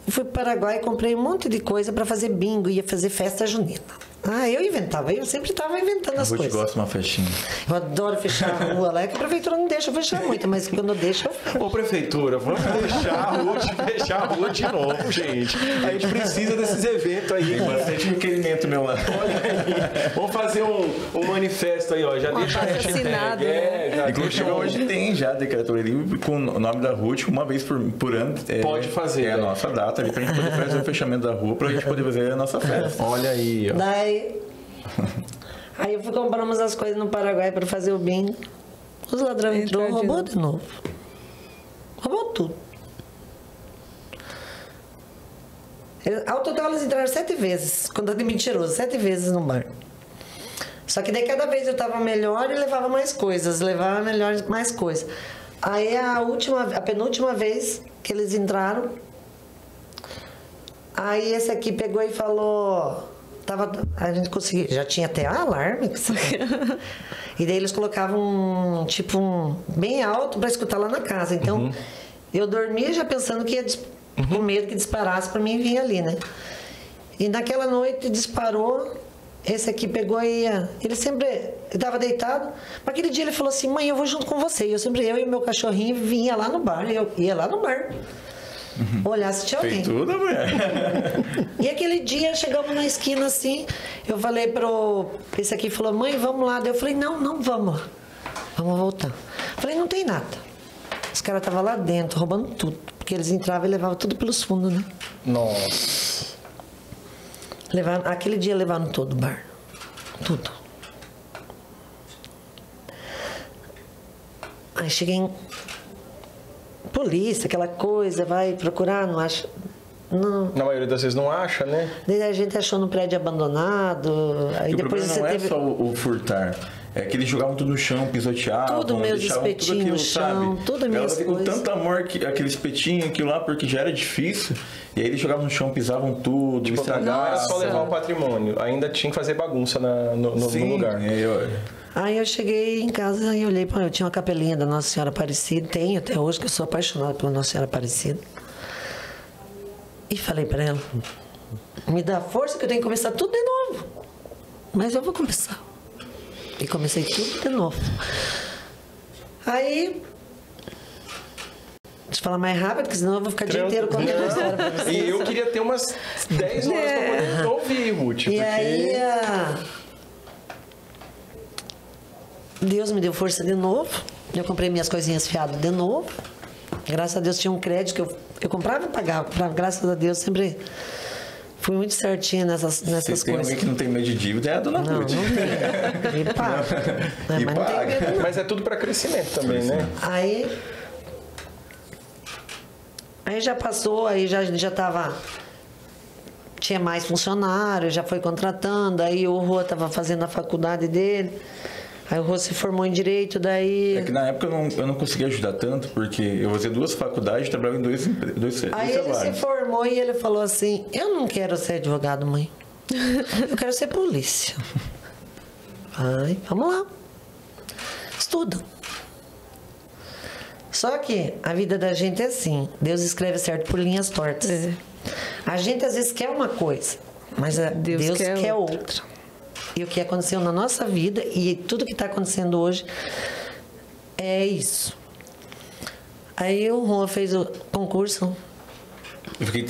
fui para o Paraguai e comprei um monte de coisa para fazer bingo, ia fazer festa junina. Eu inventava, eu sempre estava inventando as coisas. Eu gosto de uma festinha. Eu adoro fechar a rua lá, que a prefeitura não deixa eu fechar muito, mas quando deixa eu... Ô, prefeitura, vamos fechar a rua de novo, gente. A gente precisa desses eventos aí. Tem bastante requerimento meu lá. Olha aí. Vamos fazer um manifesto aí, ó. Já deixa a assinado, hashtag. Inclusive hoje tem já a decretaria livre com o nome da Ruth, uma vez por ano. Pode fazer. É a nossa data ali pra gente poder fazer o fechamento da rua, pra gente poder fazer a nossa festa. Olha aí, ó. Aí eu fui comprar umas coisas no Paraguai para fazer o bingo. Os ladrões entrou, roubou de novo. Roubou tudo. Ao total eles entraram 7 vezes, quando de mentiroso, 7 vezes no bar. Só que daí cada vez eu tava melhor e levava mais coisas, mais coisas. Aí a penúltima vez que eles entraram, aí esse aqui pegou e falou... a gente conseguia, já tinha até alarme. E daí eles colocavam bem alto para escutar lá na casa. Então eu dormia já pensando que ia com medo que disparasse para mim vir ali, né? E naquela noite disparou. Esse aqui pegou e ele sempre estava deitado. Mas aquele dia ele falou assim: mãe, eu vou junto com você. E eu e meu cachorrinho vinha lá no bar. Eu ia lá no bar. Olhar se tinha alguém. Fez tudo, mulher. E aquele dia chegamos na esquina assim, eu falei esse aqui falou: mãe, vamos lá. Daí eu falei: não vamos lá, vamos voltar. Eu falei: não tem nada. Os caras estavam lá dentro roubando tudo, porque eles entravam e levavam tudo pelos fundos, né? Nossa. Aquele dia levaram todo o bar, tudo. Aí cheguei em polícia, aquela coisa, vai procurar, não acha. Não. Na maioria das vezes não acha, né? Daí a gente achou no prédio abandonado. Aí depois você teve... não é só o furtar. É que eles jogavam tudo no chão, pisoteavam. Tudo meus espetinhos no chão, sabe? tudo minhas coisas. Com tanto amor, aquele espetinho, aquilo lá, porque já era difícil. E aí eles jogavam no chão, pisavam tudo, tipo, estragavam. Não era só levar o patrimônio, ainda tinha que fazer bagunça no lugar. Aí eu cheguei em casa e olhei, eu tinha uma capelinha da Nossa Senhora Aparecida, tenho até hoje, que eu sou apaixonada pela Nossa Senhora Aparecida. E falei para ela, me dá força que eu tenho que começar tudo de novo. Mas eu vou começar. E comecei tudo de novo. Aí, deixa eu falar mais rápido, porque senão eu vou ficar o dia inteiro contando a história pra vocês. E eu queria ter umas 10 horas para poder ouvir, Ruth. E aí, Deus me deu força de novo. Eu comprei minhas coisinhas fiadas de novo. Graças a Deus tinha um crédito que eu comprava e pagava. Graças a Deus sempre fui muito certinha nessas coisas. Tem alguém que não tem medo de dívida, é a dona Ruth. Não tem. E paga. Mas não tem medo, não. Mas é tudo para crescimento também, né? Aí já passou, aí já tava... Tinha mais funcionário, já foi contratando. Aí o Rô tava fazendo a faculdade dele. Aí o Rô se formou em Direito, daí... É que na época eu não conseguia ajudar tanto, porque eu fazia 2 faculdades e trabalhava em dois trabalhos. Aí ele se formou e ele falou assim, eu não quero ser advogado, mãe. Eu quero ser polícia. Ai, vamos lá. Estuda. Só que a vida da gente é assim, Deus escreve certo por linhas tortas. É. A gente às vezes quer uma coisa, mas Deus quer outra. E o que aconteceu na nossa vida e tudo que está acontecendo hoje é isso. Aí o Rô fez o concurso. Eu fiquei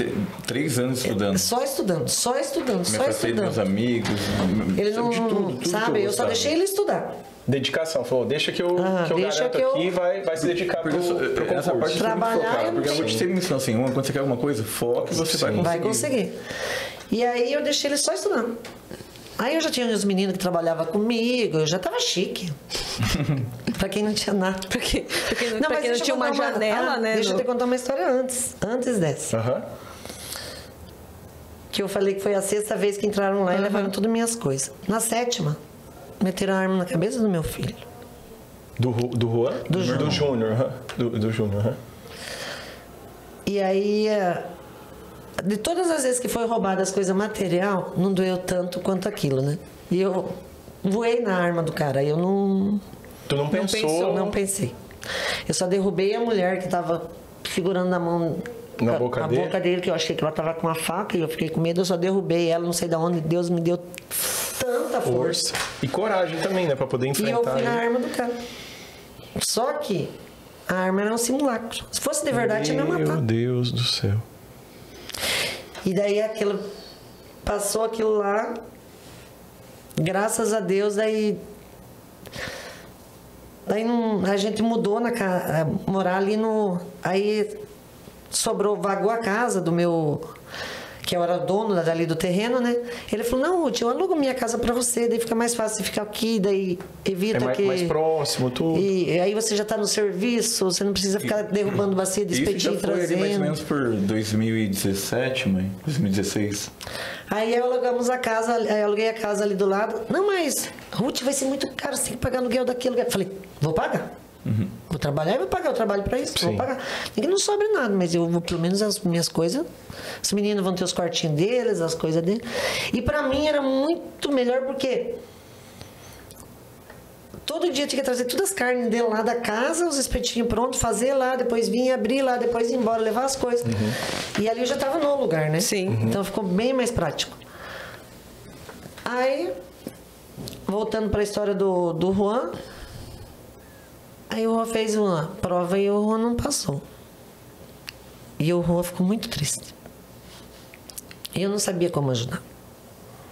3 anos estudando. Só estudando. Me afastei dos meus amigos. Ele não, de tudo sabe? Eu só deixei ele estudar. Dedicação, falou, deixa que eu garanto aqui e vai se dedicar pro concurso. Essa parte trabalhar, porque eu vou te sempre me ensinar assim, quando você quer alguma coisa, foca e você vai conseguir. Vai conseguir. E aí eu deixei ele só estudando. Aí eu já tinha os meninos que trabalhavam comigo, eu já tava chique. Pra quem não tinha nada. Pra quem não tinha uma janela, né? Deixa eu te contar uma história antes dessa. Uhum. Que eu falei que foi a 6ª vez que entraram lá e levaram todas minhas coisas. Na 7ª, meteram a arma na cabeça do meu filho. Do Juan? Do Júnior. Do Júnior. E aí... De todas as vezes que foi roubada as coisas material, não doeu tanto quanto aquilo, né? E eu voei na arma do cara, eu não... Tu não pensou? Não pensei. Eu só derrubei a mulher que estava segurando na mão... Na boca dele? A boca dele, que eu achei que ela estava com uma faca e eu fiquei com medo, eu só derrubei ela, não sei de onde, Deus me deu tanta força. E coragem também, né? Pra poder enfrentar. E eu fui na arma do cara. Só que a arma era um simulacro. Se fosse de verdade, tinha me matado. Meu Deus do céu. E daí passou aquilo lá, graças a Deus, daí a gente mudou na casa, morar ali aí vagou a casa do meu, que eu era dono dali do terreno, né? Ele falou, não, Ruth, eu alugo minha casa pra você, daí fica mais fácil você ficar aqui, daí evita mais próximo, tudo. E aí você já tá no serviço, você não precisa ficar derrubando bacia de espetinho e trazendo. Isso já foi mais ou menos por 2017, mãe, 2016. Aí alugamos a casa, eu aluguei a casa ali do lado. Não, mas, Ruth, vai ser muito caro, você tem que pagar aluguel daquele lugar. Falei, vou pagar. Vou trabalhar e vou pagar o trabalho para isso. Vou pagar. Nem que não sobre nada, mas eu vou, pelo menos as minhas coisas. Os meninos vão ter os quartinhos deles, as coisas deles. E para mim era muito melhor porque todo dia tinha que trazer todas as carnes dele lá da casa, os espetinhos prontos, fazer lá, depois vir abrir lá, depois ir embora, levar as coisas. E ali eu já estava no lugar, né? Sim. Então ficou bem mais prático. Aí, voltando para a história do Juan. Aí o Rô fez uma prova e o Rô não passou. E o Rô ficou muito triste. E eu não sabia como ajudar.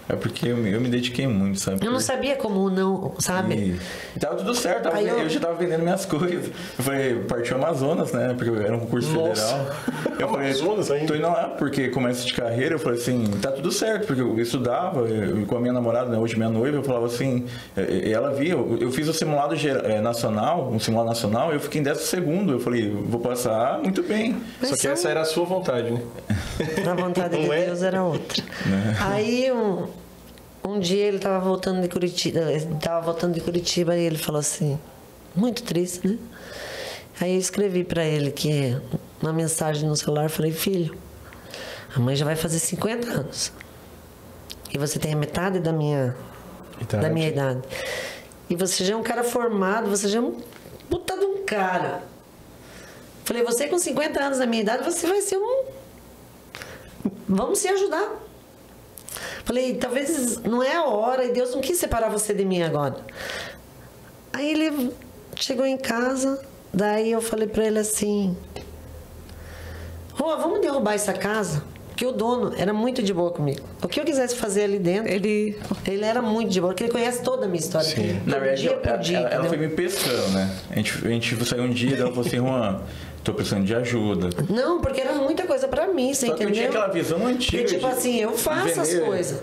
É porque eu me dediquei muito, sabe? Eu não sabia como não, sabe? E tava tudo certo, eu já tava vendendo minhas coisas. Eu falei, partiu Amazonas, né? Porque era um concurso federal. Eu falei, Amazonas ainda? Tô indo lá, porque começo de carreira, eu falei assim, tá tudo certo, porque eu estudava, com a minha namorada, né, hoje minha noiva, eu falava assim, ela via, eu fiz o simulado nacional, um simulado nacional, eu fiquei em 12º, eu falei, vou passar muito bem. Só que essa era a sua vontade, né? A vontade de Deus era outra. Aí um dia ele estava voltando de Curitiba, e ele falou assim, muito triste, né? Aí eu escrevi para ele que uma mensagem no celular, eu falei, filho, a mãe já vai fazer 50 anos. E você tem a metade da minha idade. E você já é um cara formado, você já é um puta de um cara. Falei, você com 50 anos da minha idade, você vai ser vamos se ajudar. Falei, talvez não é a hora e Deus não quis separar você de mim agora. Aí ele chegou em casa, daí eu falei pra ele assim, vamos derrubar essa casa? Porque o dono era muito de boa comigo. O que eu quisesse fazer ali dentro, ele era muito de boa, porque ele conhece toda a minha história. Sim. Na verdade, ela foi me pescando, né? A gente saiu um dia e ela falou assim, Juan, tô precisando de ajuda. Não, porque era muita coisa pra mim, você entendeu? Eu tinha aquela visão antiga. Porque, tipo assim, eu faço as coisas.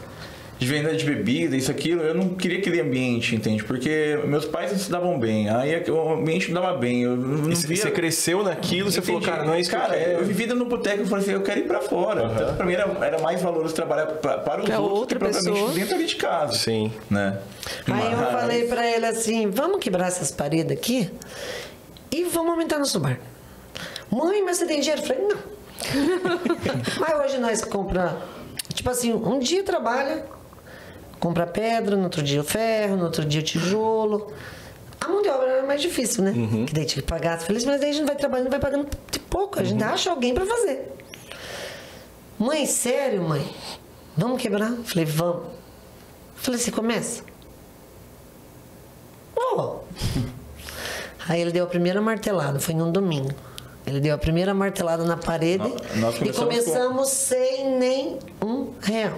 De venda de bebida, isso, aquilo, eu não queria aquele ambiente, entende? Porque meus pais estudavam bem, aí o ambiente não dava bem. Eu não via... Você cresceu naquilo, você falou, cara, não é isso que eu quero. Eu vivi no boteco, eu falei assim, eu quero ir pra fora. Então, pra mim era mais valoroso trabalhar para os outros que propriamente dentro ali de casa. Sim. Né? Aí eu falei pra ele assim, vamos quebrar essas paredes aqui e vamos aumentar nosso bar. Mãe, mas você tem dinheiro? Eu falei, não. Mas hoje nós compramos, tipo assim, um dia trabalha, compra pedra, no outro dia o ferro, no outro dia o tijolo. A mão de obra era mais difícil, né? Que daí tinha que pagar. Eu falei, mas daí a gente vai trabalhando, vai pagando de pouco. A gente acha alguém pra fazer. Mãe, sério, mãe? Vamos quebrar? Eu falei, vamos. Eu falei, você começa? Aí ele deu a primeira martelada, foi num domingo. Ele deu a primeira martelada na parede e começamos sem nem R$1.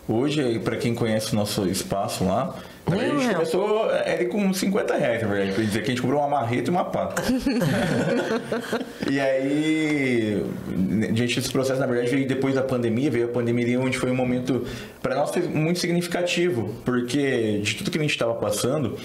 Hoje, para quem conhece o nosso espaço lá, a gente começou com R$50, na verdade. Quer dizer que a gente comprou uma marreta e uma pá. E aí, gente, esse processo, na verdade, veio depois da pandemia. Veio a pandemia, onde foi um momento, para nós, muito significativo. Porque de tudo que a gente estava passando,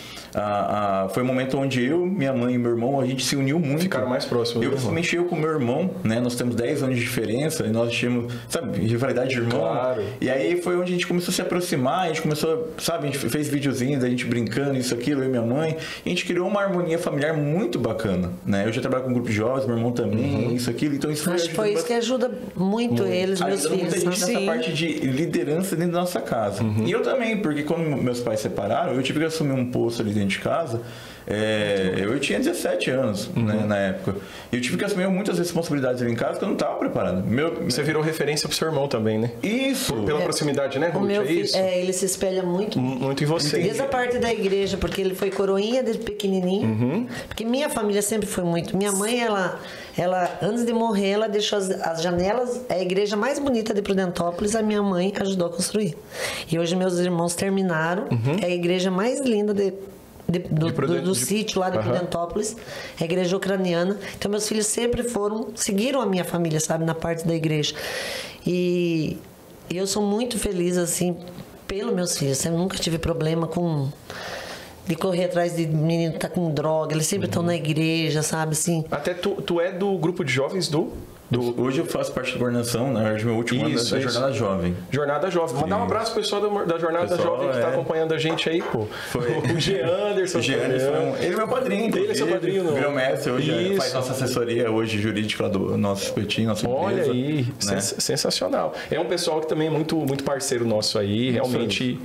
foi um momento onde eu, minha mãe e meu irmão, a gente se uniu muito. Ficaram mais próximos. Principalmente eu com meu irmão, né? Nós temos 10 anos de diferença e nós tínhamos, sabe, rivalidade de irmão. Claro. E aí foi onde a gente começou a se aproximar, a gente começou, sabe, a gente fez videozinhos da gente brincando, isso, aquilo, eu e minha mãe. E a gente criou uma harmonia familiar muito bacana, né? Eu já trabalho com um grupo de jovens, meu irmão também, isso, aquilo. Então isso acho que foi isso que ajuda muito eles, meus filhos. Muita gente nessa parte de liderança dentro da nossa casa. E eu também, porque quando meus pais separaram, eu tive que assumir um posto ali dentro de casa. Eu tinha 17 anos, né, na época. E eu tive que assumir muitas responsabilidades ali em casa que eu não estava preparado. Você virou referência pro seu irmão também, né? Isso! Pela proximidade, né, Ruth? É isso? Ele se espelha muito em você. Desde a parte da igreja, porque ele foi coroinha desde pequenininho. Porque minha família sempre foi muito. Minha mãe, ela antes de morrer, ela deixou as janelas, a igreja mais bonita de Prudentópolis, a minha mãe ajudou a construir. E hoje meus irmãos terminaram, é a igreja mais linda do sítio lá de Prudentópolis, a igreja ucraniana. Então meus filhos sempre seguiram a minha família, sabe, na parte da igreja. E eu sou muito feliz, assim, pelos meus filhos. Eu nunca tive problema de correr atrás de menino que tá com droga. Eles sempre estão na igreja, sabe, assim. Até tu é do grupo de jovens Hoje eu faço parte da coordenação, na verdade, meu último ano da Jornada Jovem. Jornada Jovem. Mandar um abraço pro pessoal da Jornada Jovem que está acompanhando a gente aí, pô. Foi. O G. Anderson. O G. Anderson. Ele é meu padrinho. Ele é seu padrinho, não? Virou mestre hoje, faz nossa assessoria hoje jurídica lá do nosso espetinho, nossa empresa. Olha aí, né? Sensacional. É um pessoal que também é muito, muito parceiro nosso aí, realmente.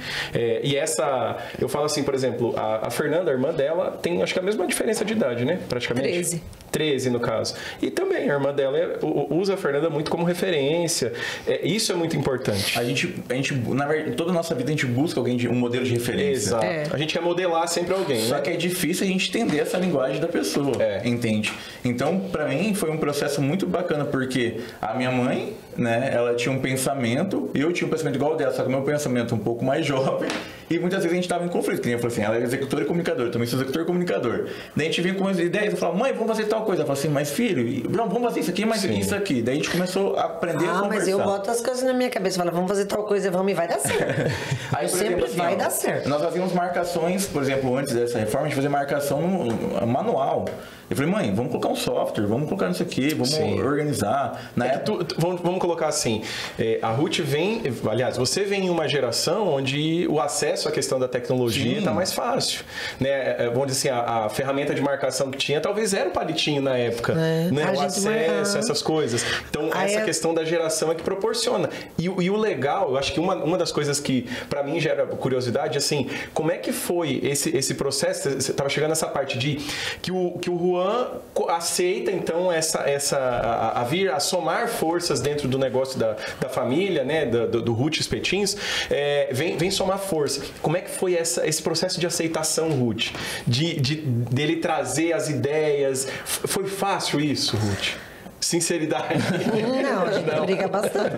Eu falo assim, por exemplo, a Fernanda, a irmã dela, tem acho que a mesma diferença de idade, né? Praticamente. 13. 13 no caso. E também a irmã dela usa a Fernanda muito como referência. Isso é muito importante. A gente, na verdade, toda a nossa vida a gente busca alguém, um modelo de referência. Exato. A gente quer modelar sempre alguém, Só que é difícil a gente entender essa linguagem da pessoa, entende? Então, pra mim, foi um processo muito bacana, porque a minha mãe, né, ela tinha um pensamento, eu tinha um pensamento igual dela, só que o meu pensamento um pouco mais jovem, e muitas vezes a gente estava em conflito, que nem eu falei assim, ela é executora e comunicador, eu também sou executor e comunicador. Daí a gente vinha com as ideias, eu falava, mãe, vamos fazer tal coisa. Ela falava assim, mas filho, não, vamos fazer isso aqui, mas isso aqui. Daí a gente começou a aprender a conversar. Mas eu boto as coisas na minha cabeça, falo, vamos fazer tal coisa, vamos e vai dar certo. Aí, por exemplo, assim, vai dar certo. Nós fazíamos marcações, por exemplo, antes dessa reforma, a gente fazia marcação manual. Eu falei, mãe, vamos colocar um software, vamos colocar nisso aqui, vamos organizar. Vamos colocar assim, a Ruth vem, aliás, você vem em uma geração onde o acesso à questão da tecnologia está mais fácil. Né? Vamos dizer assim, a ferramenta de marcação que tinha talvez era o palitinho na época. Né? O acesso, essas coisas. Então, essa questão da geração é que proporciona. E o legal, eu acho que uma das coisas que para mim gera curiosidade, assim, como é que foi esse processo? Você estava chegando nessa parte de que o Juan aceita então a vir a somar forças dentro do negócio da família, né, do Ruth Espetinhos, vem somar força. Como é que foi esse processo de aceitação, Ruth? Dele trazer as ideias? Foi fácil isso, Ruth? Sinceridade. Não, a gente briga bastante.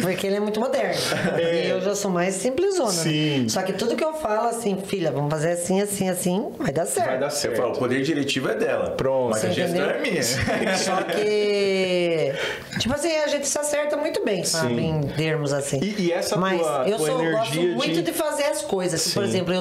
Porque ele é muito moderno. E eu já sou mais simplesona. Sim. Só que tudo que eu falo, assim, filha, vamos fazer assim, assim, assim, vai dar certo. Vai dar certo. Eu falo, o poder diretivo é dela. Pronto. Mas a gestão é minha. Só que, tipo assim, a gente se acerta muito bem, sabe? Em termos assim. E essa Mas tua energia gosto muito de fazer as coisas. Por exemplo,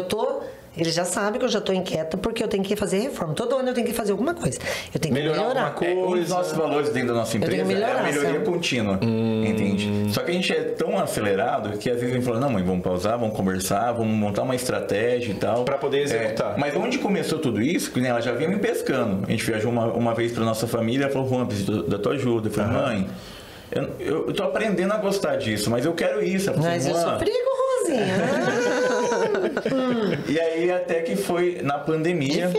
ele já sabe que eu já estou inquieta porque eu tenho que fazer reforma. Todo ano eu tenho que fazer alguma coisa. Eu tenho que melhorar. Um dos nossos valores dentro da nossa empresa é a melhoria contínua. Entende? Só que a gente é tão acelerado que às vezes a gente fala, não, mãe, vamos pausar, vamos conversar, vamos montar uma estratégia e tal. Para poder executar. Mas onde começou tudo isso, que ela já vinha me pescando. A gente viajou uma vez para nossa família, ela falou, Juan, preciso da tua ajuda. Eu falei, mãe, eu tô aprendendo a gostar disso, mas eu quero isso. Mas eu sou perigosinha. E aí até que foi na pandemia,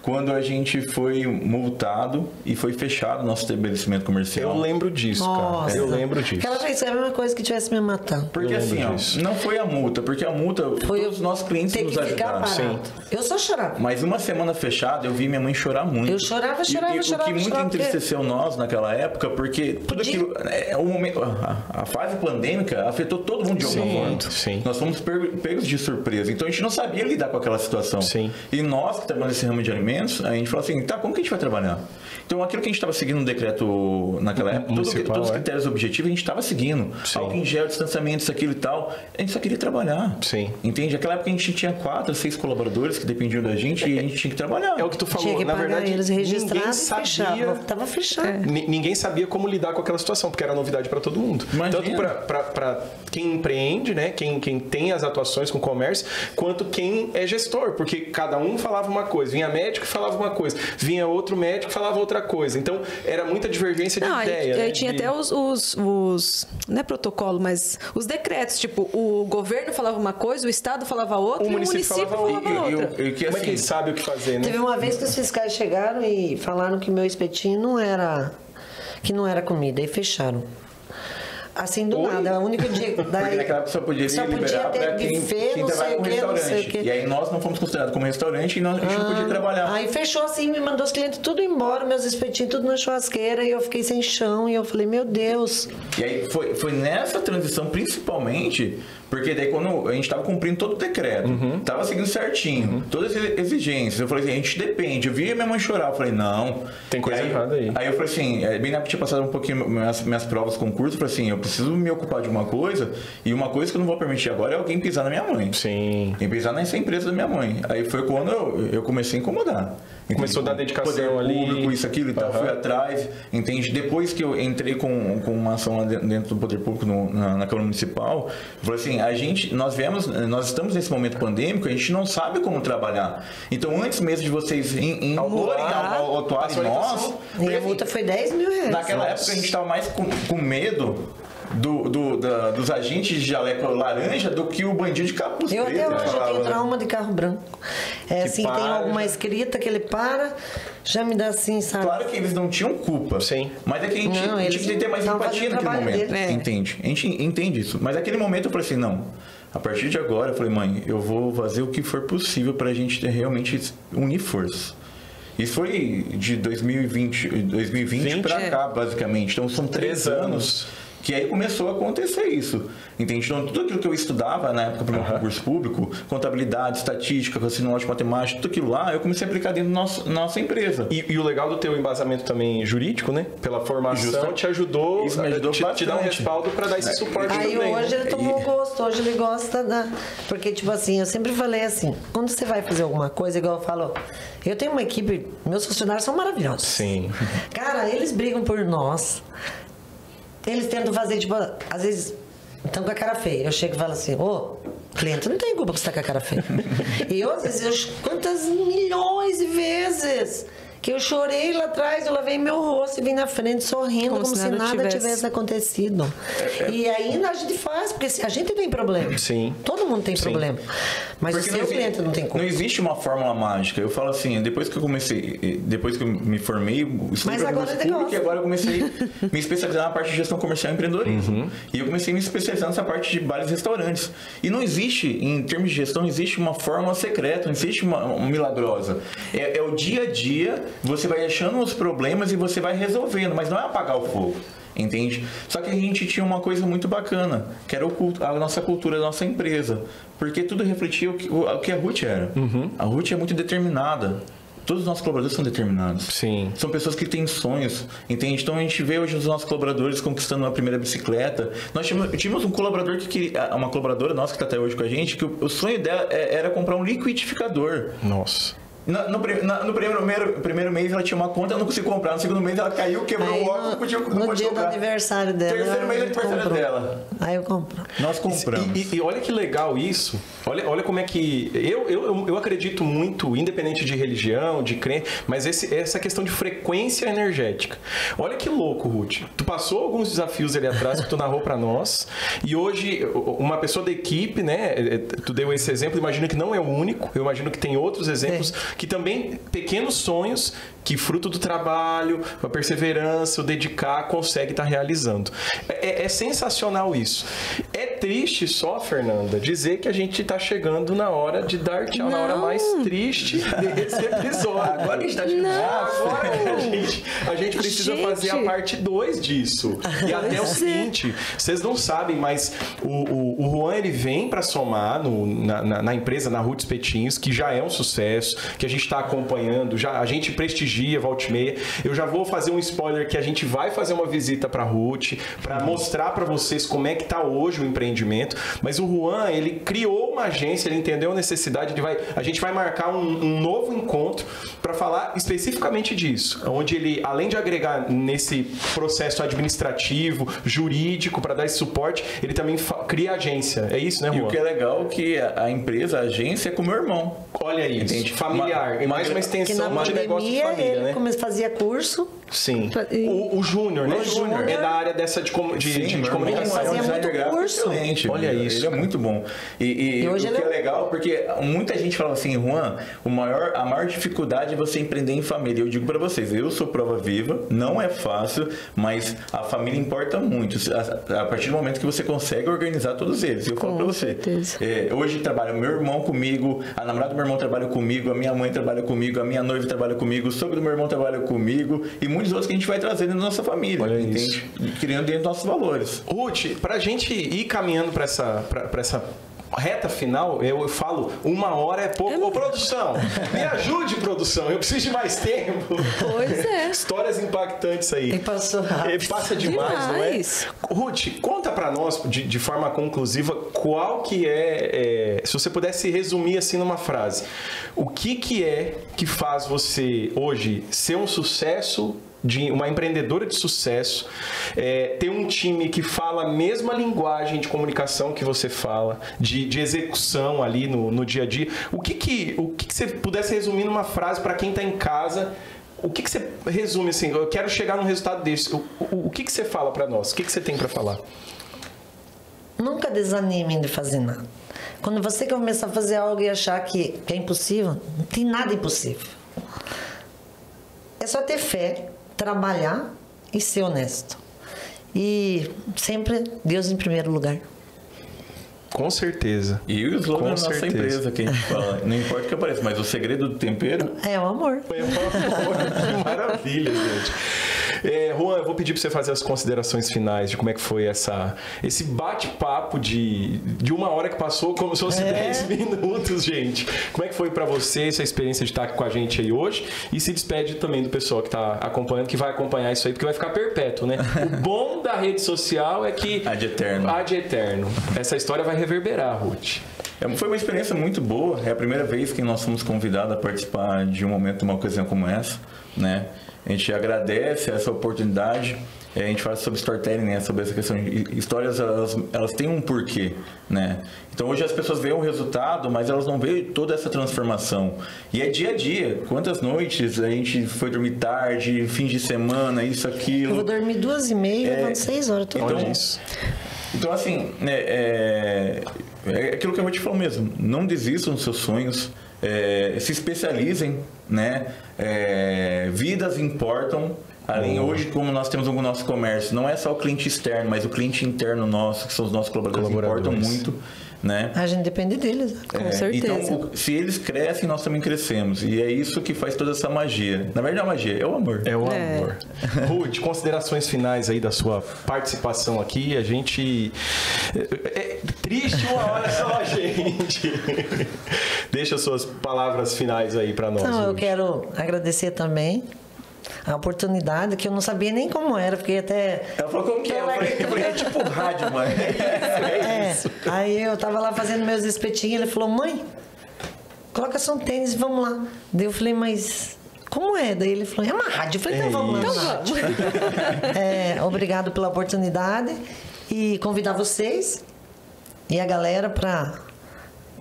quando a gente foi multado e foi fechado o nosso estabelecimento comercial. Eu lembro disso, cara. Eu lembro disso. Aquela vez é a mesma coisa que tivesse me matando. Porque assim, não foi a multa, porque a multa foi os nossos clientes nos ajudaram. Sim. Eu só chorava. Mas uma semana fechada, eu vi minha mãe chorar muito. Eu chorava. O que muito entristeceu nós naquela época, porque tudo aquilo, a fase pandêmica afetou todo mundo de alguma forma. Sim. Nós fomos pegos de surpresa. Então a gente não sabia lidar com aquela situação. Sim. E nós que trabalhamos nesse ramo de alimentos, a gente falou assim, tá, como que a gente vai trabalhar? Então aquilo que a gente estava seguindo no decreto naquela época, todos os critérios objetivos a gente estava seguindo. Álcool em gel, distanciamento, isso, aquilo e tal. A gente só queria trabalhar. Sim. Entende? Naquela época a gente tinha 4, 6 colaboradores que dependiam da gente e a gente tinha que trabalhar. É o que tu falou. Tinha que na verdade, eles ninguém sabia. Tava fechado. Ninguém sabia como lidar com aquela situação, porque era novidade para todo mundo. Imagina. Tanto para quem empreende, né? Quem tem as atuações com o comércio, quanto quem é gestor, porque cada um falava uma coisa, vinha médico e falava uma coisa, vinha outro médico e falava outra coisa. Então, era muita divergência de ideia. Aí tinha até os não é protocolo, mas os decretos, tipo, o governo falava uma coisa, o estado falava outra, o município falava outra. Como é que sabe o que fazer, né? Teve uma vez que os fiscais chegaram e falaram que meu espetinho não era comida, e fecharam. Assim, do nada. É o único dia... Porque naquela época só podia liberar para quem trabalha com restaurante. E aí nós não fomos considerados como restaurante e a gente não podia trabalhar. Aí fechou assim, me mandou os clientes tudo embora, meus espetinhos tudo na churrasqueira, e eu fiquei sem chão, e eu falei, meu Deus. E aí foi nessa transição, principalmente, porque daí quando a gente estava cumprindo todo o decreto, estava seguindo certinho, todas as exigências, eu falei assim, a gente depende. Eu vi a minha mãe chorar, eu falei, não. Tem coisa errada aí. Aí eu falei assim, bem na época tinha passado um pouquinho minhas provas, concurso, eu falei assim, eu preciso me ocupar de uma coisa, e uma coisa que eu não vou permitir agora é alguém pisar na minha mãe. Sim. Quem pisar nessa empresa da minha mãe. Aí foi quando eu comecei a incomodar. Começou a dar dedicação poder ali. Público, isso, aquilo e tal, fui atrás, entende? Depois que eu entrei com uma ação lá dentro do poder público na Câmara Municipal, eu falei assim, nós estamos nesse momento pandêmico, a gente não sabe como trabalhar. Então, antes mesmo de vocês atuarem em nós... Minha multa foi R$10 mil. Naquela época a gente estava mais com medo dos agentes de jaleco laranja do que o bandido de capuz preto. Eu até hoje eu tenho trauma de carro branco. Assim, tem alguma escrita que ele para, já me dá assim, sabe? Claro que eles não tinham culpa. Sim. Mas é que a gente tinha que ter mais empatia naquele momento. Entende? A gente entende isso. Mas naquele momento eu falei assim, não. A partir de agora, eu falei, mãe, eu vou fazer o que for possível pra gente realmente unir forças. Isso foi de 2020 pra cá, basicamente. Então são 3 anos que aí começou a acontecer isso. Entende? Então, tudo aquilo que eu estudava na época para o meu concurso público, contabilidade, estatística, raciocínio lógico, matemática, tudo aquilo lá, eu comecei a aplicar dentro da nossa empresa. E o legal do teu embasamento também jurídico, né? Pela formação, te ajudou, isso me ajudou te dar um respaldo para dar esse suporte aí também. Hoje ele tomou gosto, hoje ele gosta da... Porque, tipo assim, eu sempre falei assim, quando você vai fazer alguma coisa, igual eu falo, eu tenho uma equipe, meus funcionários são maravilhosos. Sim. Cara, eles brigam por nós. Eles tentam fazer, tipo, às vezes estão com a cara feia. Eu chego e falo assim, cliente, não tem culpa que você tá com a cara feia. E eu, às vezes, quantas milhões de vezes que eu chorei lá atrás, eu lavei meu rosto e vim na frente sorrindo, como se nada tivesse acontecido. E ainda a gente faz, porque a gente tem problema. Sim. Todo mundo tem problema. Mas o seu cliente não tem culpa. Não existe uma fórmula mágica. Eu falo assim, depois que eu me formei, mas agora público, e agora eu comecei a me especializar na parte de gestão comercial e empreendedorismo. E eu comecei a me especializar nessa parte de bares e restaurantes. E não existe, em termos de gestão, não existe uma fórmula secreta, não existe uma milagrosa. É o dia a dia. Você vai achando os problemas e você vai resolvendo, mas não é apagar o fogo, entende? Só que a gente tinha uma coisa muito bacana, que era a nossa cultura, a nossa empresa, porque tudo refletia o que a Ruth era. A Ruth é muito determinada. Todos os nossos colaboradores são determinados. Sim. São pessoas que têm sonhos, entende? Então a gente vê hoje os nossos colaboradores conquistando uma primeira bicicleta. Nós tínhamos um colaborador que queria, uma colaboradora nossa que está até hoje com a gente, que o sonho dela era comprar um liquidificador. Nossa. No primeiro mês ela tinha uma conta, ela não conseguia comprar. No segundo mês ela caiu, quebrou o óculos, não podia comprar. No dia do aniversário dela. Terceiro mês é aniversário dela. Aí eu compro. Nós compramos. E olha que legal isso. Olha como é que... Eu acredito muito, independente de religião, de crença, mas essa questão de frequência energética. Olha que louco, Ruth. Tu passou alguns desafios ali atrás que tu narrou pra nós. E hoje, uma pessoa da equipe, né? Tu deu esse exemplo, imagino que não é o único. Eu imagino que tem outros exemplos que também, pequenos sonhos que fruto do trabalho, a perseverança, o dedicar, consegue estar realizando. É sensacional isso. É triste só, Fernanda, dizer que a gente está chegando na hora de dar tchau, na hora mais triste desse episódio. Agora a gente está a gente precisa fazer a parte 2 disso. E até o seguinte, vocês não sabem, mas o Juan, ele vem para somar na empresa, na Ruth Espetinhos, que já é um sucesso, que a gente está acompanhando, a gente prestigia, volta e meia. Eu já vou fazer um spoiler que a gente vai fazer uma visita para a Ruth, para mostrar para vocês como é que está hoje o empreendimento. Mas o Juan, ele criou uma agência, ele entendeu a necessidade, a gente vai marcar um novo encontro para falar especificamente disso, onde ele, além de agregar nesse processo administrativo, jurídico, para dar esse suporte, ele também cria agência. É isso, né, Juan? E o que é legal é que a empresa, a agência é com o meu irmão. Olha isso, entende? Familiar. Mais uma extensão de negócio de família, ele né? fazia curso. Sim. O Júnior, né? O Júnior é da área dessa de comunicação. Ele fazia muito curso. Excelente. Olha isso. Ele é muito bom. E hoje o que é legal, porque muita gente fala assim, Juan, a maior dificuldade é você empreender em família. Eu digo para vocês, eu sou prova viva, não é fácil, mas a família importa muito. A partir do momento que você consegue organizar todos eles. Eu falo para você. Hoje trabalha meu irmão comigo, a namorada do meu irmão trabalha comigo, a minha mãe trabalha comigo, a minha noiva trabalha comigo, o sogro do meu irmão trabalha comigo e muitos outros que a gente vai trazendo na nossa família. Olha entende? Isso. Criando dentro dos nossos valores. Ruth, pra gente ir caminhando para essa reta final, eu falo, 1 hora é pouco. Ô, produção, me ajude, produção, eu preciso de mais tempo. Pois é. Histórias impactantes aí. E passou rápido. Passa demais, não é? Ruth, conta pra nós, de forma conclusiva, qual que se você pudesse resumir assim numa frase, o que é que faz você hoje ser um sucesso, de uma empreendedora de sucesso, ter um time que fala a mesma linguagem de comunicação que você fala, de execução ali no dia a dia. O que você pudesse resumir numa frase para quem está em casa? O que você resume assim? Eu quero chegar num resultado desse. O que você fala para nós? O que você tem para falar? nunca desanimem de fazer nada. Quando você começar a fazer algo e achar que é impossível, não tem nada impossível. É só ter fé, trabalhar e ser honesto. E sempre Deus em primeiro lugar. Com certeza. E o slogan da nossa empresa, que a gente fala, não importa o que apareça, mas o segredo do tempero... É o amor. É o amor. Que maravilha, gente. Juan, eu vou pedir para você fazer as considerações finais de como é que foi esse bate-papo de 1 hora que passou como se fosse 10 minutos, gente. Como é que foi para você essa experiência de estar com a gente aí hoje? E se despede também do pessoal que está acompanhando, que vai acompanhar isso aí, porque vai ficar perpétuo, né? O bom da rede social é que... Ad eterno. Ad eterno. Essa história vai reverberar, Ruth. Foi uma experiência muito boa. É a primeira vez que nós fomos convidados a participar de um momento, de uma ocasião como essa, né? A gente agradece essa oportunidade. A gente fala sobre storytelling, né? Sobre essa questão de histórias, elas têm um porquê, né? Então hoje as pessoas veem o resultado, mas elas não veem toda essa transformação. E é dia a dia. Quantas noites a gente foi dormir tarde, fim de semana, isso, aquilo. Eu vou dormir 2h30, levanto 6 horas. Então assim, é aquilo que eu vou te falar mesmo. Não desistam dos seus sonhos. Se especializem, né? Vidas importam. Além hoje, como nós temos o nosso comércio, não é só o cliente externo, mas o cliente interno nosso, que são os nossos colaboradores, importam muito, né? A gente depende deles, com certeza. Então, se eles crescem, nós também crescemos. E é isso que faz toda essa magia. Na verdade, a magia é o amor. É o amor. Ruth, considerações finais aí da sua participação aqui. A gente... É triste 1 hora só, gente. Deixa suas palavras finais aí para nós. Então, eu quero agradecer também a oportunidade, que eu não sabia nem como era, porque até... Ela falou como que é? Eu falei, é tipo rádio, mãe. É isso. Aí eu tava lá fazendo meus espetinhos, ele falou, mãe, coloca só um tênis e vamos lá. Daí eu falei, mas como é? Daí ele falou, é uma rádio. Eu falei, então vamos lá. Então vamos. Obrigado pela oportunidade e convidar vocês e a galera para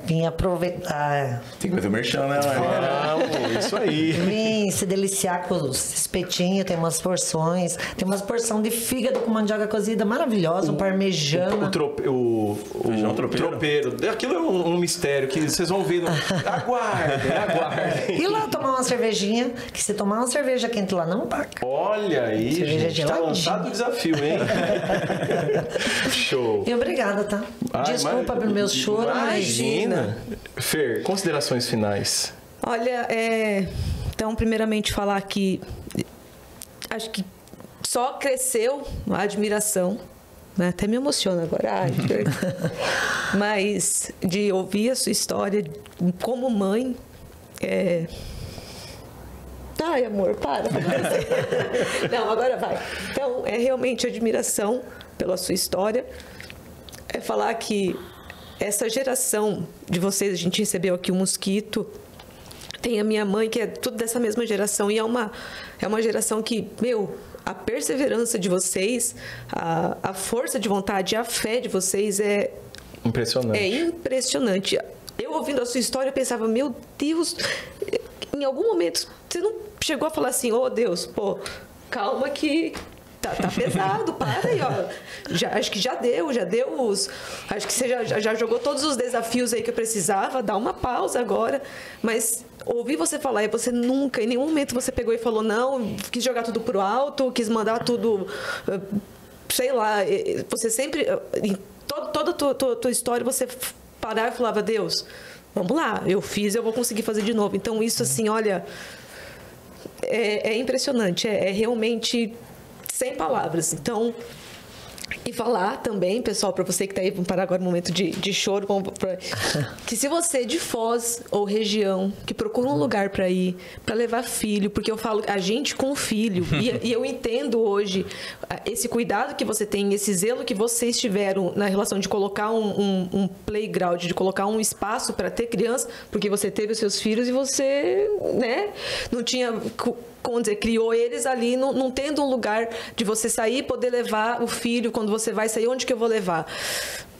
vim aproveitar. Tem que fazer o merchan, né, mãe? Isso aí. Vim se deliciar com os espetinhos, tem umas porções. Tem umas porções de fígado com mandioca cozida maravilhosa, um parmegiana. O feijão tropeiro. Aquilo é um mistério que vocês vão ver. Aguardem. E lá tomar uma cervejinha, que se tomar uma cerveja quente lá não paga. Olha aí, cerveja gente. Tá lançado o desafio, hein? Show. E obrigada, tá? Desculpa pelo meu choro, mas... Fer, considerações finais. Olha, então, primeiramente falar que acho que só cresceu a admiração, né? Até me emociona agora, mas de ouvir a sua história como mãe. Ai, amor, para. Não, agora vai. Então, é realmente admiração pela sua história. É falar que essa geração de vocês, a gente recebeu aqui o Mosquito, tem a minha mãe, que é tudo dessa mesma geração, e é uma geração que, a perseverança de vocês, a força de vontade, a fé de vocês é impressionante. É impressionante. Eu ouvindo a sua história, eu pensava, meu Deus, em algum momento você não chegou a falar assim, Deus, calma que... Tá pesado, para aí, ó. Acho que já deu os... Acho que você já jogou todos os desafios aí que eu precisava, dá uma pausa agora. Mas ouvir você falar, e você nunca, em nenhum momento você pegou e falou, não, quis jogar tudo pro alto, quis mandar tudo, sei lá. Você sempre, em toda a tua história, você parava e falava, Deus, vamos lá, eu fiz, eu vou conseguir fazer de novo. Então isso, assim, olha, é impressionante, é realmente... sem palavras. Então, e falar também, pessoal, para você que está aí, vamos parar agora um momento de choro, que se você é de Foz ou região, que procura um lugar para ir, para levar filho, porque eu falo, a gente com filho, e eu entendo hoje esse cuidado que você tem, esse zelo que vocês tiveram na relação de colocar um playground, de colocar um espaço para ter criança, porque você teve os seus filhos e você, né, não tinha... como dizer, criou eles ali, não tendo um lugar de você sair e poder levar o filho, quando você vai sair, onde que eu vou levar?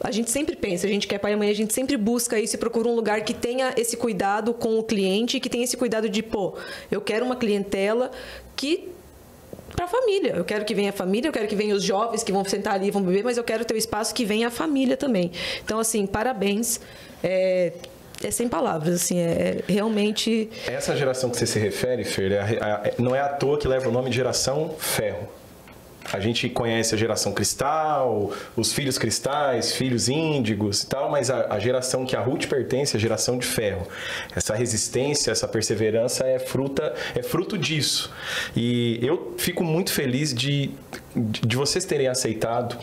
A gente sempre pensa, a gente que é pai e mãe, a gente sempre busca isso e procura um lugar que tenha esse cuidado com o cliente, que tenha esse cuidado de, eu quero uma clientela que para a família. Eu quero que venha a família, eu quero que venham os jovens que vão sentar ali e vão beber, mas eu quero ter o espaço que venha a família também. Então, assim, parabéns. É sem palavras, assim, é realmente... Essa geração que você se refere, Fer, não é à toa que leva o nome de geração ferro. A gente conhece a geração cristal, os filhos cristais, filhos índigos e tal, mas a geração que a Ruth pertence é a geração de ferro. Essa resistência, essa perseverança é fruto disso. E eu fico muito feliz de vocês terem aceitado,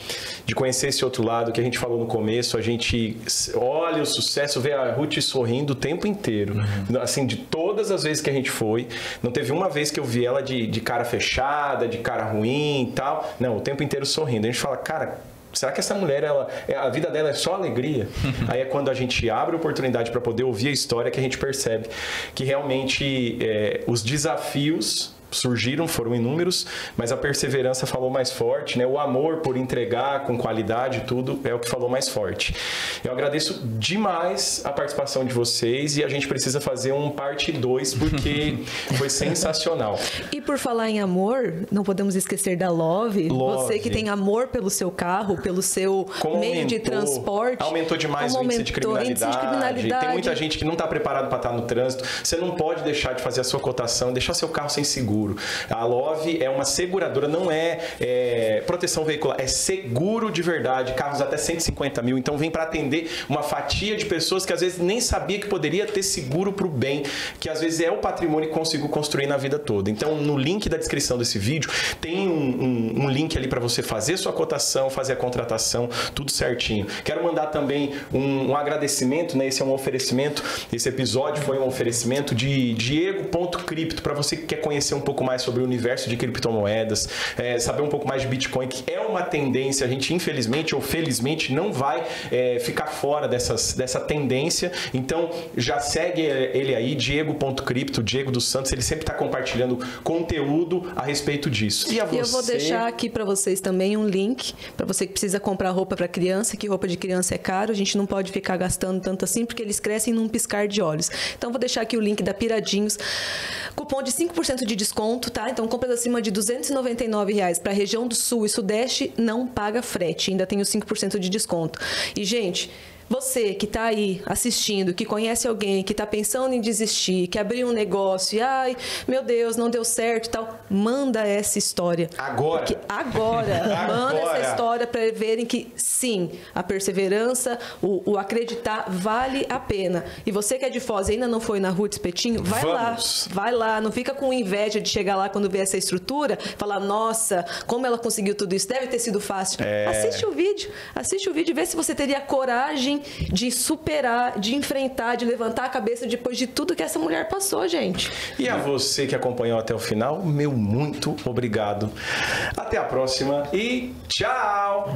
de conhecer esse outro lado que a gente falou no começo. A gente olha o sucesso, vê a Ruth sorrindo o tempo inteiro. Assim, de todas as vezes que a gente foi, não teve uma vez que eu vi ela de cara fechada, de cara ruim e tal. Não, o tempo inteiro sorrindo. A gente fala, cara, será que essa mulher, a vida dela é só alegria? Aí é quando a gente abre a oportunidade para poder ouvir a história que a gente percebe que realmente os desafios surgiram, foram inúmeros, mas a perseverança falou mais forte, né? O amor por entregar com qualidade, tudo é o que falou mais forte. Eu agradeço demais a participação de vocês e a gente precisa fazer um parte 2 porque foi sensacional. E por falar em amor, não podemos esquecer da Love. Você que tem amor pelo seu carro, pelo seu meio de transporte. Aumentou demais o índice de criminalidade. Tem muita gente que não está preparado para estar no trânsito. Você não pode deixar de fazer a sua cotação, deixar seu carro sem seguro. A Love é uma seguradora, não é proteção veicular, é seguro de verdade, carros até 150 mil, então vem para atender uma fatia de pessoas que às vezes nem sabia que poderia ter seguro para o bem, que às vezes é o patrimônio que consigo construir na vida toda. Então no link da descrição desse vídeo tem um link ali para você fazer sua cotação, fazer a contratação, tudo certinho. Quero mandar também um agradecimento, né? Esse é um oferecimento, esse episódio foi um oferecimento de Diego.cripto, para você que quer conhecer um pouco mais sobre o universo de criptomoedas, saber um pouco mais de Bitcoin, que é uma tendência, a gente infelizmente ou felizmente não vai ficar fora dessa tendência. Então já segue ele aí, Diego.cripto, Diego dos Santos, ele sempre está compartilhando conteúdo a respeito disso. E eu vou deixar aqui para vocês também um link para você que precisa comprar roupa para criança, que roupa de criança é caro, a gente não pode ficar gastando tanto assim porque eles crescem num piscar de olhos. Então vou deixar aqui o link da Piradinhos, cupom de 5% de desconto, tá? Então compras acima de R$ 299 para a região do Sul e Sudeste não paga frete, ainda tem os 5% de desconto. E gente, você que está aí assistindo, que conhece alguém, que está pensando em desistir, que abriu um negócio e, ai, meu Deus, não deu certo e tal, manda essa história. Agora. Manda essa história para verem que, sim, a perseverança, o acreditar vale a pena. E você que é de Foz e ainda não foi na Ruth Espetinho, vai lá, não fica com inveja de chegar lá quando vê essa estrutura, falar, nossa, como ela conseguiu tudo isso, deve ter sido fácil. Assiste o vídeo e vê se você teria coragem de superar, de enfrentar, de levantar a cabeça depois de tudo que essa mulher passou, gente. E a você que acompanhou até o final, meu muito obrigado. Até a próxima e tchau!